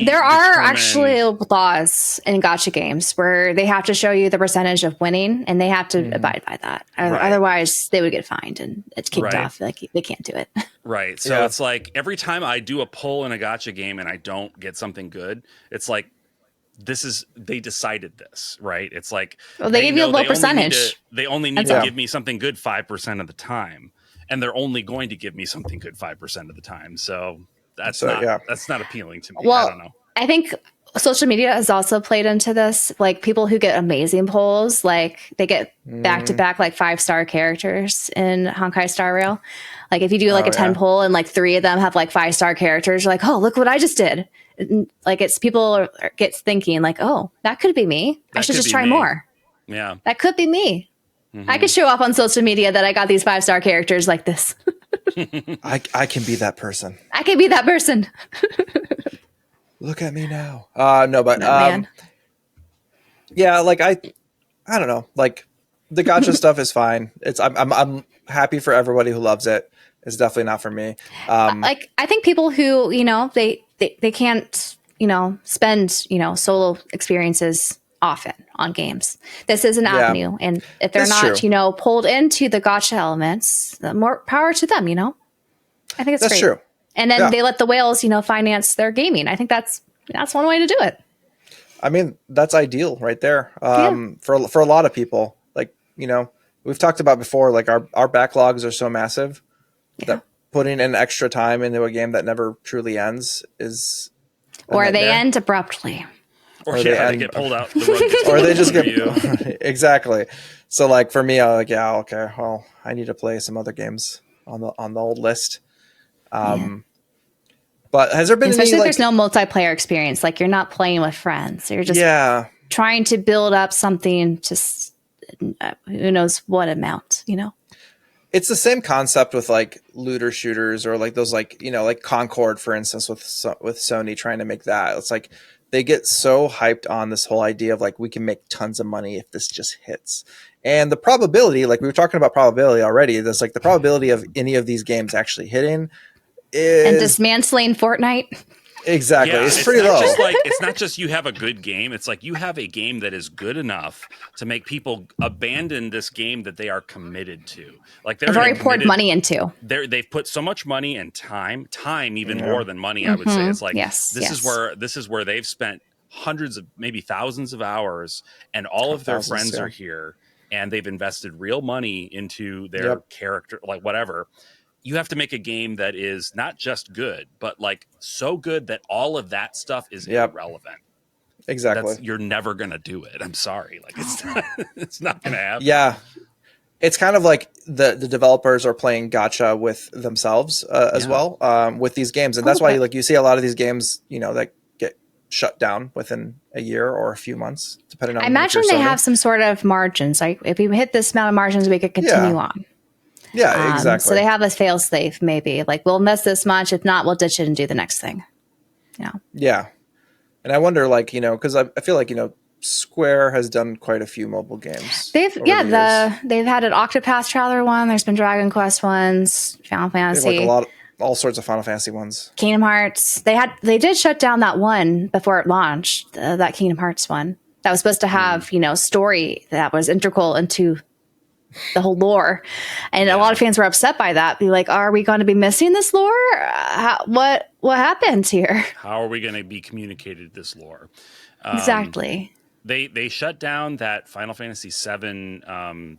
Speaker 3: There are actually laws in gacha games where they have to show you the percentage of winning, and they have to abide by that. Right. Otherwise, they would get fined and it's kicked off. Like they can't do it.
Speaker 2: Right. So it's like every time I do a pull in a gacha game and I don't get something good, it's like they decided this, right? It's like
Speaker 3: they give you a low percentage.
Speaker 2: They only need to give me something good 5% of the time, and they're only going to give me something good 5% of the time. So that's not appealing to me.
Speaker 3: Well,
Speaker 2: I don't know.
Speaker 3: I think social media has also played into this. Like people who get amazing polls, like they get back to back like 5-star characters in Honkai Star Rail. Like if you do like a 10 poll and like 3 of them have like 5-star characters, you're like, oh, look what I just did. And, like it's people get thinking like, oh, that could be me. I should just try more.
Speaker 2: Yeah,
Speaker 3: that could be me. I could show up on social media that I got these 5-star characters like this.
Speaker 1: I can be that person.
Speaker 3: I can be that person.
Speaker 1: Look at me now. No, but yeah, like I don't know. Like the gacha stuff is fine. I'm happy for everybody who loves it. It's definitely not for me.
Speaker 3: Like I think people who they can't spend solo experiences often on games. This is an avenue, and if they're not pulled into the gacha elements, more power to them. I think it's
Speaker 1: that's
Speaker 3: great.
Speaker 1: True.
Speaker 3: And then they let the whales, finance their gaming. I think that's one way to do it.
Speaker 1: I mean, that's ideal right there. For a lot of people, like, we've talked about before, like our backlogs are so massive that putting in extra time into a game that never truly ends is
Speaker 3: or they end abruptly.
Speaker 2: Or they get pulled out. The rug gets
Speaker 1: or they just get exactly. So like for me, I'm like, yeah, okay, well, I need to play some other games on the old list. But has there been
Speaker 3: especially
Speaker 1: any,
Speaker 3: if there's no multiplayer experience, like you're not playing with friends, you're just trying to build up something to who knows what amount, you know?
Speaker 1: It's the same concept with like looter shooters or like those like, you know, like Concord, for instance, with Sony trying to make that. It's like they get so hyped on this whole idea of like, we can make tons of money if this just hits. And the probability, like we were talking about probability already, there's like the probability of any of these games actually hitting is...
Speaker 3: And dismantling Fortnite.
Speaker 1: Exactly.
Speaker 2: Yeah,
Speaker 1: it's pretty low.
Speaker 2: It's not just you have a good game. It's like you have a game that is good enough to make people abandon this game that they are committed to. Like they've
Speaker 3: already poured money into.
Speaker 2: They've put so much money and time even more than money. I would say it's like this is where they've spent hundreds of maybe thousands of hours, and all of their friends are here, and they've invested real money into their character, like whatever. You have to make a game that is not just good, but like so good that all of that stuff is irrelevant.
Speaker 1: Exactly.
Speaker 2: You're never going to do it. I'm sorry. Like it's not going to happen.
Speaker 1: Yeah. It's kind of like the developers are playing gacha with themselves as well with these games. And that's why like you see a lot of these games, you know, that get shut down within a year or a few months, depending on...
Speaker 3: I imagine they have some sort of margins. Like if we hit this amount of margins, we could continue on.
Speaker 1: Yeah, exactly.
Speaker 3: So they have a fail safe, maybe like we'll invest this much. If not, we'll ditch it and do the next thing. You know?
Speaker 1: Yeah. And I wonder, like, you know, because I feel like, you know, Square has done quite a few mobile games.
Speaker 3: They've they've had an Octopath Traveler one. There's been Dragon Quest ones, Final Fantasy,
Speaker 1: like all sorts of Final Fantasy ones.
Speaker 3: Kingdom Hearts. They did shut down that one before it launched. That Kingdom Hearts one that was supposed to have you know story that was integral into the whole lore, and a lot of fans were upset by that. Be like, are we going to be missing this lore? What happened here?
Speaker 2: How are we going to be communicated this lore?
Speaker 3: Exactly.
Speaker 2: They shut down that Final Fantasy VII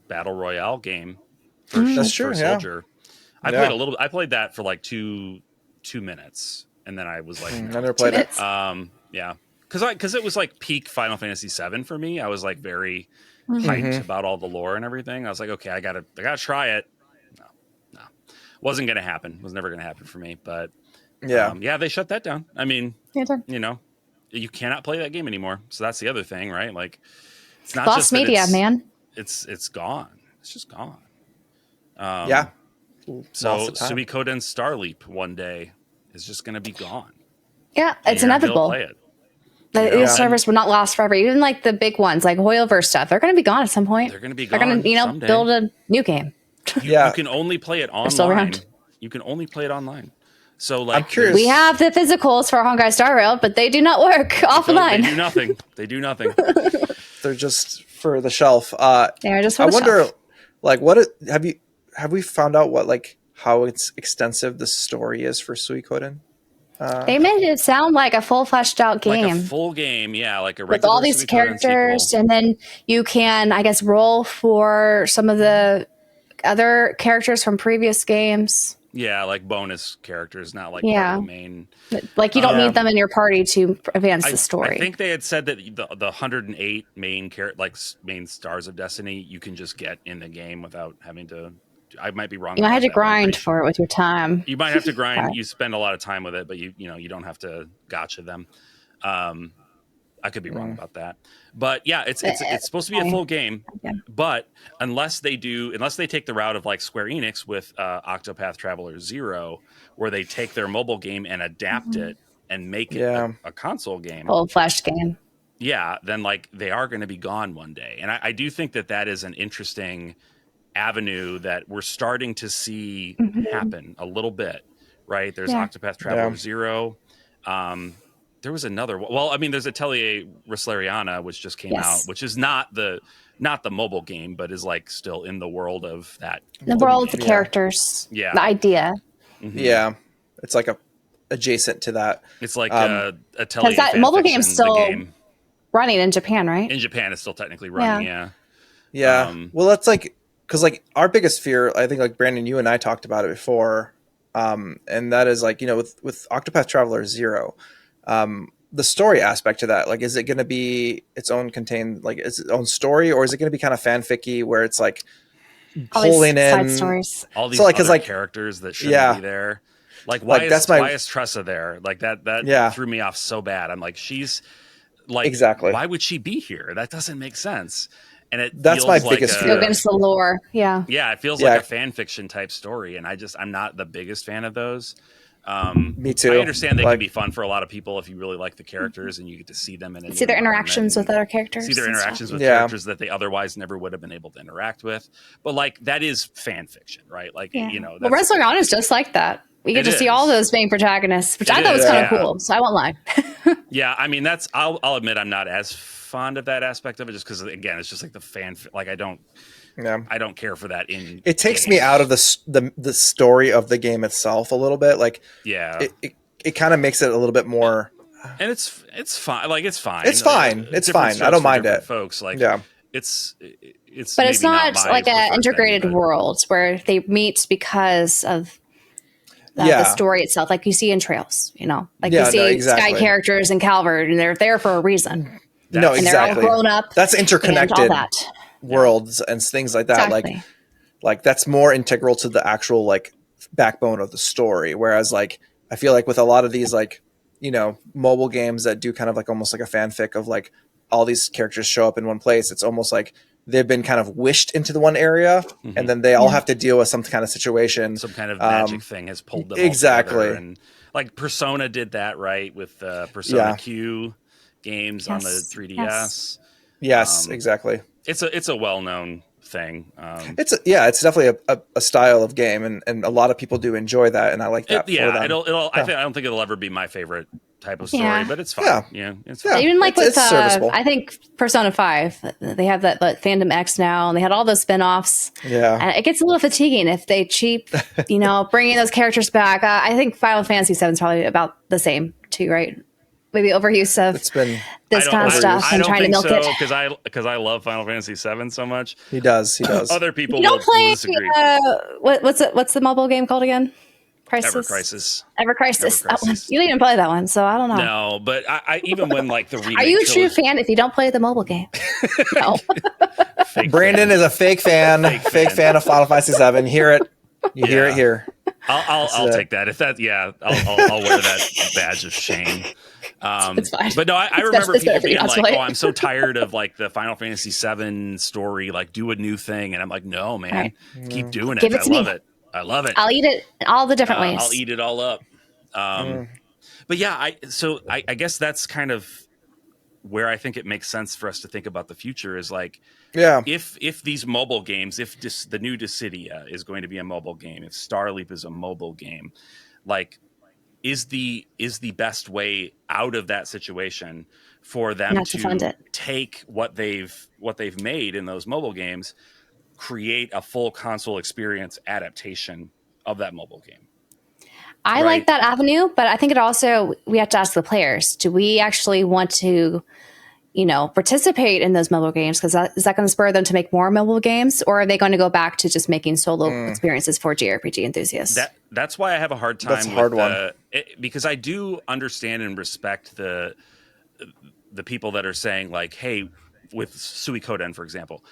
Speaker 2: Battle Royale game for Soldier. I played a little. I played that for like two minutes, and then I was like,
Speaker 1: I never played it.
Speaker 2: Yeah, because it was like peak Final Fantasy VII for me. I was like very hyped about all the lore and everything. I was like, okay, I gotta try it. No, wasn't gonna happen. Was never gonna happen for me. But they shut that down. I mean, you know, you cannot play that game anymore. So that's the other thing, right? Like, it's not
Speaker 3: lost
Speaker 2: just
Speaker 3: media, man.
Speaker 2: It's gone. It's just gone.
Speaker 1: So
Speaker 2: Suikoden Starleap one day is just gonna be gone.
Speaker 3: Yeah, it's inevitable.
Speaker 2: Play it.
Speaker 3: These servers will not last forever. Even like the big ones, like Hoyoverse stuff, they're going to be gone at some point.
Speaker 2: They're going to be gone.
Speaker 3: They're going to,
Speaker 2: someday.
Speaker 3: build a new game.
Speaker 2: You can only play it online.
Speaker 3: Still around.
Speaker 2: You can only play it online. So, like,
Speaker 1: I'm curious.
Speaker 3: We have the physicals for Honkai Star Rail, but they do not work offline.
Speaker 2: They do nothing. They do nothing.
Speaker 1: They're just for the shelf.
Speaker 3: They are just for
Speaker 1: I
Speaker 3: the
Speaker 1: wonder,
Speaker 3: shelf.
Speaker 1: like, have we found out how extensive the story is for Suikoden?
Speaker 3: They made it sound like a full fleshed out game.
Speaker 2: Like a full game, yeah, like a
Speaker 3: with all these characters,
Speaker 2: sequel.
Speaker 3: And then you can, I guess, roll for some of the other characters from previous games.
Speaker 2: Yeah, like bonus characters, not like part of the main.
Speaker 3: Like you don't need them in your party to advance the story.
Speaker 2: I think they had said that the 108 main main stars of Destiny you can just get in the game without having to. I might be wrong.
Speaker 3: You might have to grind for it with your time.
Speaker 2: You might have to grind. Okay. You spend a lot of time with it, but you don't have to gacha them. I could be wrong about that, but yeah, it's supposed to be a full game. Okay. But unless they take the route of like Square Enix with Octopath Traveler 0, where they take their mobile game and adapt it and make it a console game,
Speaker 3: full flash game.
Speaker 2: Yeah, then like they are going to be gone one day, and I do think that is an interesting avenue that we're starting to see happen a little bit, right? There's Octopath Traveler 0. There was another. Well, I mean, there's Atelier Russleriana, which just came out, which is not the mobile game, but is like still in the world of that.
Speaker 3: The world of the characters. Yeah. The idea.
Speaker 2: Mm-hmm.
Speaker 1: Yeah, it's like adjacent to that.
Speaker 2: It's like Atelier. Because
Speaker 3: that mobile game's still running in Japan, right?
Speaker 2: In Japan, it's still technically running.
Speaker 1: Yeah. Well, that's like. Because like our biggest fear, I think like Brandon, you and I talked about it before, and that is like, you know, with Octopath Traveler 0, the story aspect to that, like, is it going to be its own story, or is it going to be kind of fanficky where it's like pulling in
Speaker 3: side stories,
Speaker 2: all these other characters that shouldn't be there? Like, why is Tressa there? Like that threw me off so bad. I'm like, she's like,
Speaker 1: exactly.
Speaker 2: Why would she be here? That doesn't make sense. And
Speaker 1: that's my biggest fear.
Speaker 3: Against the lore. Yeah.
Speaker 2: Yeah. It feels like a fan fiction type story. And I'm not the biggest fan of those.
Speaker 1: Me too.
Speaker 2: I understand they can be fun for a lot of people if you really like the characters and you get to see them and
Speaker 3: see their interactions with other characters.
Speaker 2: See their interactions with characters that they otherwise never would have been able to interact with. But like, that is fan fiction, right? Like, well,
Speaker 3: Wrestling On is just like that. We get to see all those main protagonists, which I thought was kind of cool. So I won't lie.
Speaker 2: Yeah, I mean, I'll admit I'm not as fond of that aspect of it, just because again, it's just like the fan. Like I don't care for that.
Speaker 1: It takes me out of the story of the game itself a little bit. Like it kind of makes it a little bit more.
Speaker 2: And it's fine. Like it's fine.
Speaker 1: It's fine. It's fine. I don't mind it,
Speaker 2: folks. Like it's.
Speaker 3: But it's not like an integrated world where they meet because of. The story itself, like you see in Trails, like you see Sky characters in Calvert, and they're there for a reason.
Speaker 1: And
Speaker 3: they're all grown up.
Speaker 1: That's interconnected worlds and things like that.
Speaker 3: Exactly.
Speaker 1: Like that's more integral to the actual like backbone of the story. Whereas like I feel like with a lot of these like mobile games that do kind of like almost like a fanfic of like all these characters show up in one place, it's almost like they've been kind of wished into the one area, and then they all have to deal with some kind of situation.
Speaker 2: Some kind of magic thing has pulled them all together. And like Persona did that, right? With Persona Q games on the 3DS.
Speaker 1: Yes, exactly.
Speaker 2: It's a well-known thing.
Speaker 1: It's definitely a style of game, and a lot of people do enjoy that, and I like that.
Speaker 2: I don't think it'll ever be my favorite type of story, but it's fine. It's fine.
Speaker 3: Even like with I think Persona 5, they have that Fandom X now, and they had all those spin-offs. And it gets a little fatiguing if they bringing those characters back. I think Final Fantasy VII is probably about the same too, right? Maybe overuse of this kind of stuff and trying to milk it.
Speaker 2: Because I love Final Fantasy VII so much.
Speaker 1: He does.
Speaker 2: Other people
Speaker 3: you don't play
Speaker 2: disagree.
Speaker 3: What's the mobile game called again? Ever Crisis. That one. You didn't play that one, so I don't know.
Speaker 2: No, but I even when like the remake.
Speaker 3: Are you a true fan if you don't play the mobile game? No.
Speaker 1: Brandon is a fake fan. Fake fan of Final Fantasy VII. Hear it. You hear it here.
Speaker 2: I'll take that. If that, I'll wear that badge of shame.
Speaker 3: It's fine.
Speaker 2: But no, I remember people being like, "Oh, I'm so tired of like the Final Fantasy VII story. Like, do a new thing." And I'm like, "No, man, keep doing it. I love it. I love it.
Speaker 3: I'll eat it in all the different ways.
Speaker 2: I'll eat it all up." But yeah, I guess that's kind of where I think it makes sense for us to think about the future is like, if these mobile games, if the new Dissidia is going to be a mobile game, if Starleap is a mobile game, like is the best way out of that situation for them to take what they've made in those mobile games, create a full console experience adaptation of that mobile game.
Speaker 3: I like that avenue, but I think we have to ask the players, do we actually want to, participate in those mobile games? Because is that going to spur them to make more mobile games, or are they going to go back to just making solo experiences for JRPG enthusiasts?
Speaker 2: That's why I have a hard time.
Speaker 1: That's a hard one.
Speaker 2: Because I do understand and respect the people that are saying like, hey, with Suikoden, for example,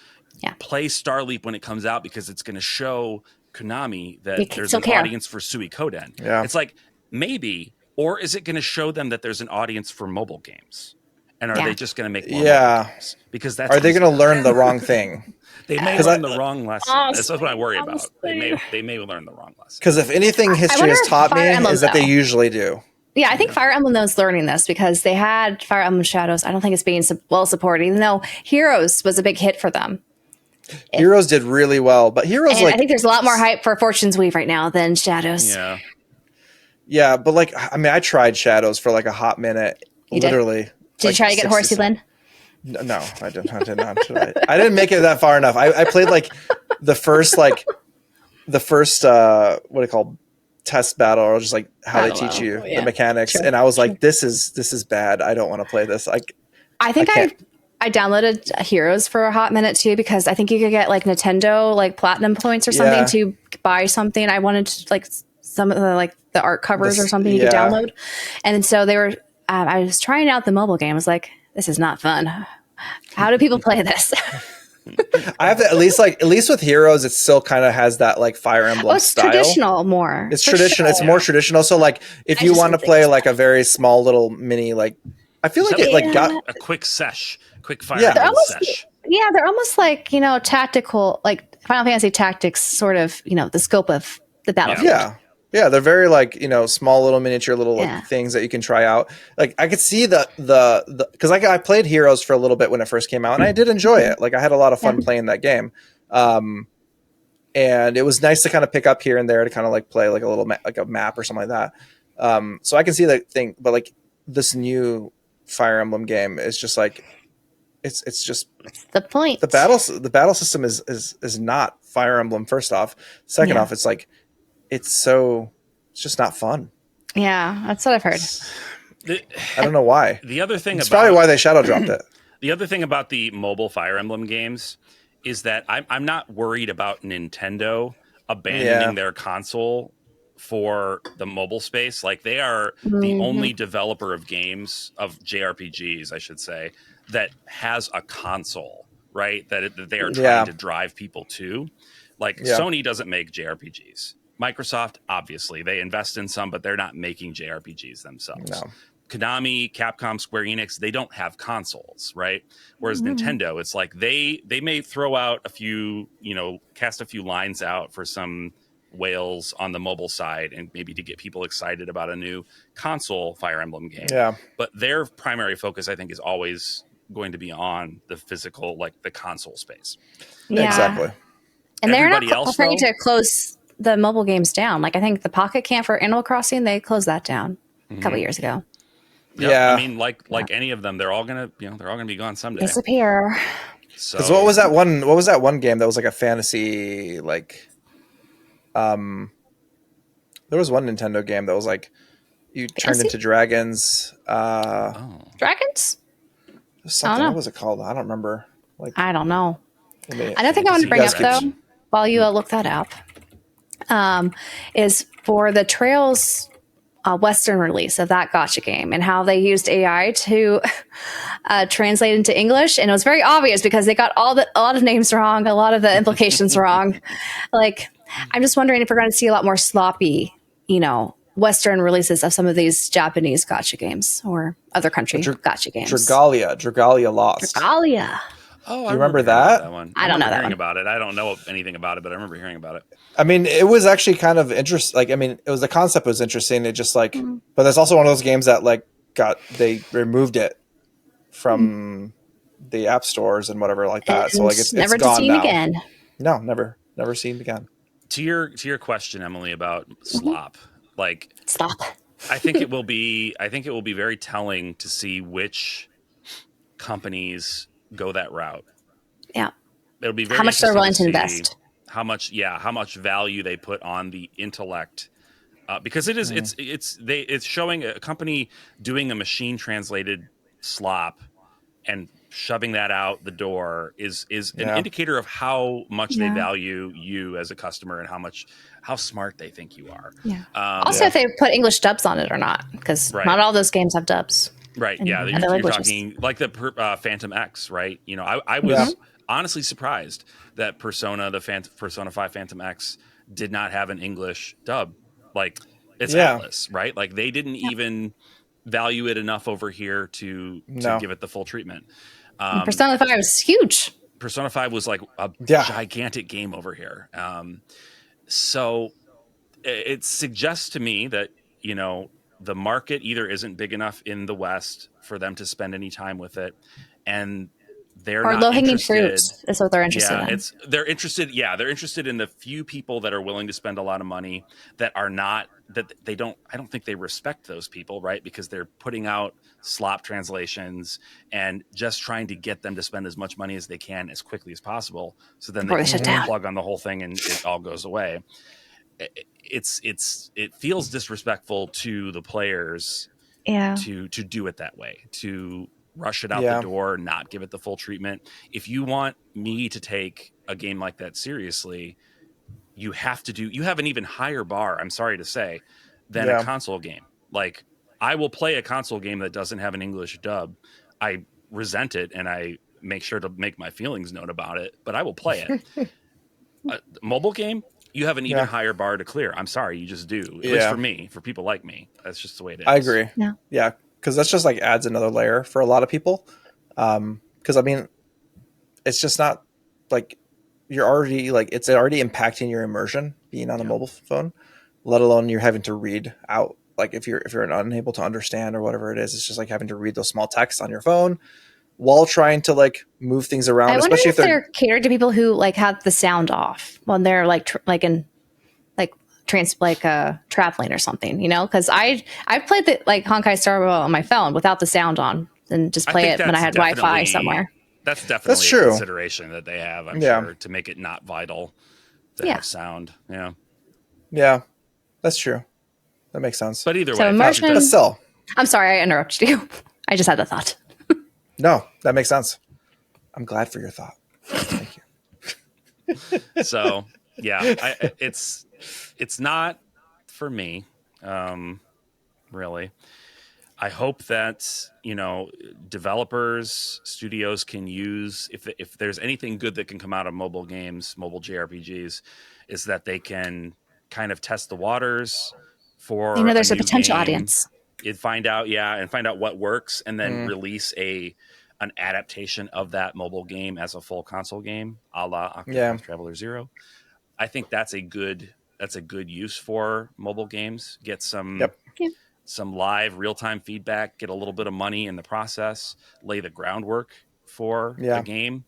Speaker 2: play Starleap when it comes out because it's going to show Konami that there's an audience for Suikoden. It's like, maybe, or is it going to show them that there's an audience for mobile games? And are they just going to make more mobile games? Because are
Speaker 1: they going to learn the wrong thing?
Speaker 2: They may learn the wrong lesson. That's what I worry about. They may learn the wrong lesson.
Speaker 1: Because if anything history has taught me is that they usually do.
Speaker 3: Yeah, I think Fire Emblem is learning this because they had Fire Emblem Shadows. I don't think it's being well supported, even though Heroes was a big hit for them.
Speaker 1: Heroes did really well, but Heroes I
Speaker 3: think there's a lot more hype for Fortune's Weave right now than Shadows.
Speaker 1: Yeah, but I tried Shadows for like a hot minute. Literally.
Speaker 3: Did you try to get Horsey Lynn?
Speaker 1: No, I did not try. I didn't make it that far enough. I played like the first what do you call test battle, or just like how they teach you the mechanics, and I was like, this is bad. I don't want to play this.
Speaker 3: I think I downloaded Heroes for a hot minute too, because I think you could get like Nintendo like platinum points or something to buy something. I wanted to, like some of the art covers or something you could download, and so they were. I was trying out the mobile game. I was like, this is not fun. How do people play this?
Speaker 1: I have to, at least with Heroes, it still kind of has that like Fire Emblem style.
Speaker 3: Traditional more.
Speaker 1: It's traditional. Sure. It's more traditional. So like if you want to play like a very small little mini, like I feel like it like got
Speaker 2: a quick Fire Emblem sesh.
Speaker 3: Yeah, they're almost like, tactical, like Final Fantasy Tactics, sort of, the scope of the battlefield.
Speaker 1: Yeah, they're very like, small little miniature little like, things that you can try out. Like I could see the because I played Heroes for a little bit when it first came out, and I did enjoy it. Like I had a lot of fun playing that game, and it was nice to kind of pick up here and there to kind of like play like a little like a map or something like that. So I can see that thing, but like this new Fire Emblem game is just like it's just
Speaker 3: the point.
Speaker 1: The battle system is not Fire Emblem. First off, second off, it's like. It's just not fun.
Speaker 3: Yeah, that's what I've heard.
Speaker 1: I don't know why.
Speaker 2: The other thing
Speaker 1: it's probably why they shadow dropped it.
Speaker 2: The other thing about the mobile Fire Emblem games is that I'm not worried about Nintendo abandoning their console for the mobile space. Like they are the only developer of games, of JRPGs, I should say, that has a console, right? That they are trying to drive people to. Like Sony doesn't make JRPGs. Microsoft, obviously, they invest in some, but they're not making JRPGs themselves. No. Konami, Capcom, Square Enix, they don't have consoles, right? Whereas Nintendo, it's like they may throw out a few, cast a few lines out for some whales on the mobile side and maybe to get people excited about a new console Fire Emblem game. Yeah. But their primary focus, I think, is always going to be on the physical, like the console space.
Speaker 1: Yeah. Exactly.
Speaker 3: And everybody they're not afraid to close the mobile games down. Like I think the Pocket Camp for Animal Crossing, they closed that down a couple years ago.
Speaker 2: Yep. Yeah, I mean, like any of them, they're all gonna be gone someday.
Speaker 3: Disappear.
Speaker 1: Because what was that one? What was that one game that was like a fantasy like? There was one Nintendo game that was like you turned into dragons.
Speaker 3: Dragons?
Speaker 1: Something. What was it called? I don't remember.
Speaker 3: Like I don't know. I don't think I want to bring up though. While you look that up. Is for the Trails Western release of that gacha game and how they used AI to translate into English. And it was very obvious because they got a lot of names wrong, a lot of the implications wrong. Like, I'm just wondering if we're going to see a lot more sloppy, Western releases of some of these Japanese gacha games or other country gacha games.
Speaker 1: Dragalia Lost.
Speaker 3: Dragalia.
Speaker 1: Oh, I remember that
Speaker 2: one.
Speaker 3: I don't know that
Speaker 2: hearing
Speaker 3: one.
Speaker 2: about it. I don't know anything about it, but I remember hearing about it.
Speaker 1: I mean, it was actually kind of interesting. Like, I mean, it was the concept was interesting. It just like, but that's also one of those games that like they removed it from the app stores and whatever like that. So like it's
Speaker 3: never
Speaker 1: gone
Speaker 3: seen
Speaker 1: now.
Speaker 3: Again.
Speaker 1: No, never seen again.
Speaker 2: To your question, Emily, about slop, like
Speaker 3: slop.
Speaker 2: I think it will be very telling to see which companies go that route.
Speaker 3: Yeah.
Speaker 2: It'll be very
Speaker 3: how much they're willing to invest.
Speaker 2: How much value they put on the intellect, because it is it's showing a company doing a machine translated slop and shoving that out the door is an indicator of how much they value you as a customer and how smart they think you are.
Speaker 3: Yeah. Also, if they put English dubs on it or not, because not all those games have dubs.
Speaker 2: Right. Yeah. You're talking like the Phantom X, right? I was honestly surprised that Persona 5 Phantom X did not have an English dub. Like it's Atlas, right? Like they didn't even value it enough over here to give it the full treatment.
Speaker 3: Persona 5 was huge.
Speaker 2: Persona 5 was like a gigantic game over here. So it suggests to me that, the market either isn't big enough in the West for them to spend any time with it, and they're not
Speaker 3: low-hanging fruits is what they're interested in.
Speaker 2: They're interested in the few people that are willing to spend a lot of money that are not that they don't. I don't think they respect those people, right? Because they're putting out slop translations and just trying to get them to spend as much money as they can as quickly as possible, so then they can plug on the whole thing and it all goes away. It feels disrespectful to the players to do it that way, to rush it out the door, not give it the full treatment. If you want me to take a game like that seriously, you have an even higher bar, I'm sorry to say, than a console game. Like I will play a console game that doesn't have an English dub. I resent it and I make sure to make my feelings known about it, but I will play it. Mobile game, you have an even higher bar to clear. I'm sorry, you just do. At least for me, for people like me, that's just the way it is.
Speaker 1: I agree.
Speaker 3: Yeah,
Speaker 1: because that's just like adds another layer for a lot of people. Because I mean, it's just not like you're already like it's already impacting your immersion being on a mobile phone, let alone you're having to read out. Like if you're unable to understand or whatever it is, it's just like having to read those small texts on your phone while trying to like move things around.
Speaker 3: I wonder
Speaker 1: especially
Speaker 3: if they're catered to people who like have the sound off when they're like traveling or something, you know? Because I've played the like Honkai Star Rail on my phone without the sound on and just play it when I had Wi-Fi somewhere.
Speaker 2: That's definitely
Speaker 1: true.
Speaker 2: a consideration that they have, I'm sure, to make it not vital to have sound.
Speaker 1: Yeah, that's true. That makes sense.
Speaker 2: But either
Speaker 3: So
Speaker 2: way,
Speaker 3: immersion,
Speaker 1: but still,
Speaker 3: I'm sorry I interrupted you. I just had the thought.
Speaker 1: No, that makes sense. I'm glad for your thought. Thank
Speaker 2: you. So yeah, it's not for me, really. I hope that developers, studios can use if there's anything good that can come out of mobile games, mobile JRPGs, is that they can kind of test the waters for
Speaker 3: there's a potential
Speaker 2: game.
Speaker 3: Audience.
Speaker 2: Find out what works, and then release an adaptation of that mobile game as a full console game, a la Octopath Traveler 0. I think that's a good use for mobile games. Get some live real-time feedback, get a little bit of money in the process, lay the groundwork for a game.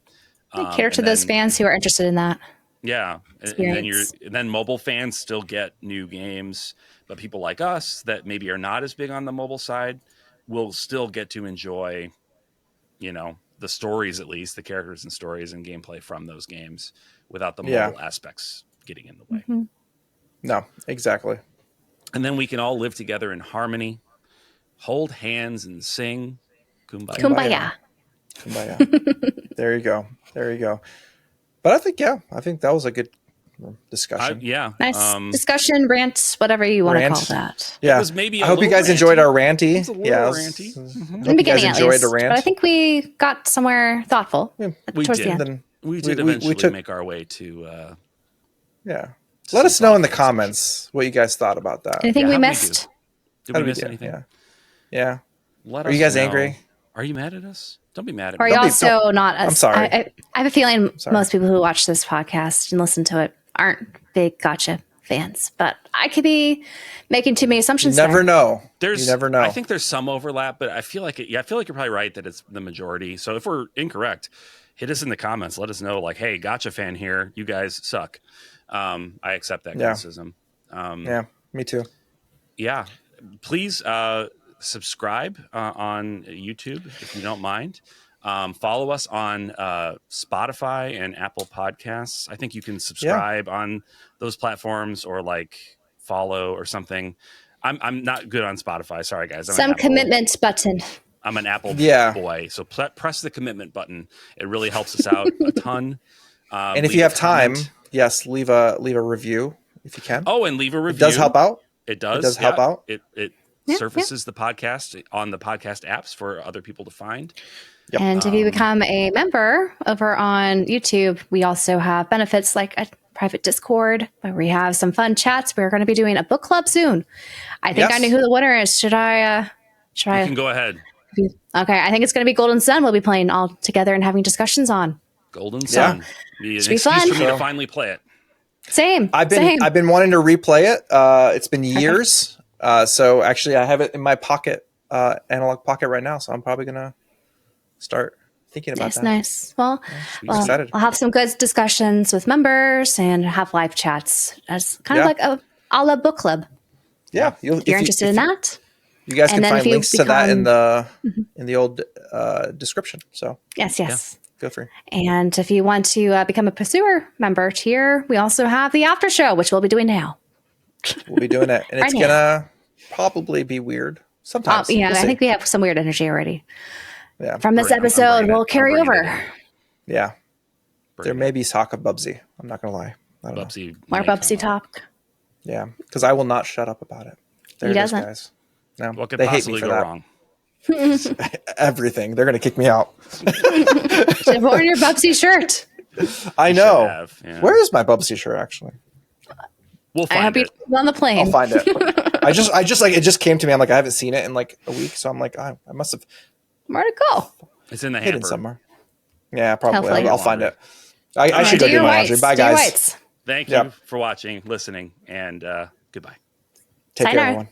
Speaker 3: Cater to those fans who are interested in that.
Speaker 2: Yeah, and then mobile fans still get new games, but people like us that maybe are not as big on the mobile side will still get to enjoy, the stories, at least the characters and stories and gameplay from those games without the mobile aspects getting in the way.
Speaker 3: Mm-hmm.
Speaker 1: No, exactly.
Speaker 2: And then we can all live together in harmony, hold hands and sing Kumbaya.
Speaker 1: Kumbaya. There you go. But I think that was a good discussion.
Speaker 3: Nice discussion, rant, whatever you want to call that.
Speaker 1: Yeah,
Speaker 2: it was maybe
Speaker 1: I hope you guys enjoyed our ranty.
Speaker 2: It was a little ranty.
Speaker 3: In the beginning, at least. But I think we got somewhere thoughtful.
Speaker 2: We
Speaker 3: towards
Speaker 2: did.
Speaker 3: The end.
Speaker 2: We did eventually make our way to.
Speaker 1: Let us know in the comments what you guys thought about that.
Speaker 3: Anything we missed?
Speaker 2: Did we miss anything?
Speaker 1: Yeah.
Speaker 2: Are
Speaker 1: you guys angry?
Speaker 2: Are you mad at us? Don't be mad at me.
Speaker 3: Are you also not?
Speaker 1: I'm sorry.
Speaker 3: I have a feeling most people who watch this podcast and listen to it aren't big Gacha fans, but I could be making too many assumptions.
Speaker 1: You never know.
Speaker 2: You never know. I think there's some overlap, but I feel like you're probably right that it's the majority. So if we're incorrect, hit us in the comments. Let us know, like, hey, Gacha fan here. You guys suck. I accept that criticism.
Speaker 1: Me too.
Speaker 2: Yeah. Please subscribe on YouTube if you don't mind. Follow us on Spotify and Apple Podcasts. I think you can subscribe on those platforms or like follow or something. I'm not good on Spotify. Sorry, guys.
Speaker 3: Some commitment button.
Speaker 2: I'm an Apple boy. So press the commitment button. It really helps us out a ton.
Speaker 1: And if you have time, leave a review if you can.
Speaker 2: Oh, and leave a review.
Speaker 1: It does help out.
Speaker 2: It does help out. It surfaces the podcast on the podcast apps for other people to find.
Speaker 3: Yep. And if you become a member over on YouTube, we also have benefits like a private Discord where we have some fun chats. We're going to be doing a book club soon. I think I knew who the winner is. Should I?
Speaker 2: You can go ahead.
Speaker 3: Okay, I think it's going to be Golden Sun. We'll be playing all together and having discussions on
Speaker 2: Golden Sun.
Speaker 3: Be an excuse fun.
Speaker 2: For me to finally play it.
Speaker 3: Same.
Speaker 1: I've been wanting to replay it. It's been years. So actually, I have it in my pocket, analog pocket right now. So I'm probably gonna start thinking about that.
Speaker 3: Nice. Well, I'll have some good discussions with members and have live chats as kind of like a la book club.
Speaker 1: Yeah,
Speaker 3: if you're interested in that,
Speaker 1: you guys can find links to that in the old description. So
Speaker 3: yes.
Speaker 1: Go for it.
Speaker 3: And if you want to become a Pursuer member tier, we also have the after show, which we'll be doing now.
Speaker 1: We'll be doing it, and it's gonna probably be weird sometimes.
Speaker 3: I think we have some weird energy already.
Speaker 1: Yeah,
Speaker 3: from this episode, we'll carry over.
Speaker 1: Yeah, there may be talk of Bubsy. I'm not gonna lie.
Speaker 3: More Bubsy talk.
Speaker 1: Yeah, because I will not shut up about it.
Speaker 3: He doesn't.
Speaker 1: Guys. No,
Speaker 2: what could possibly go wrong?
Speaker 1: Everything. They're gonna kick me out.
Speaker 3: Should have worn your Bubsy shirt.
Speaker 1: I know. Where is my Bubsy shirt actually?
Speaker 2: We'll find it.
Speaker 3: On the plane.
Speaker 1: I'll find it. I just like it just came to me. I'm like, I haven't seen it in like a week, so I'm like, I must have.
Speaker 3: Where'd it go?
Speaker 2: It's in the
Speaker 1: hidden
Speaker 2: hamper
Speaker 1: somewhere. Yeah, probably. I'll find it. I should
Speaker 3: do
Speaker 1: go do my laundry. Bye, guys.
Speaker 2: Thank you for watching, listening, and goodbye.
Speaker 1: Take care, everyone.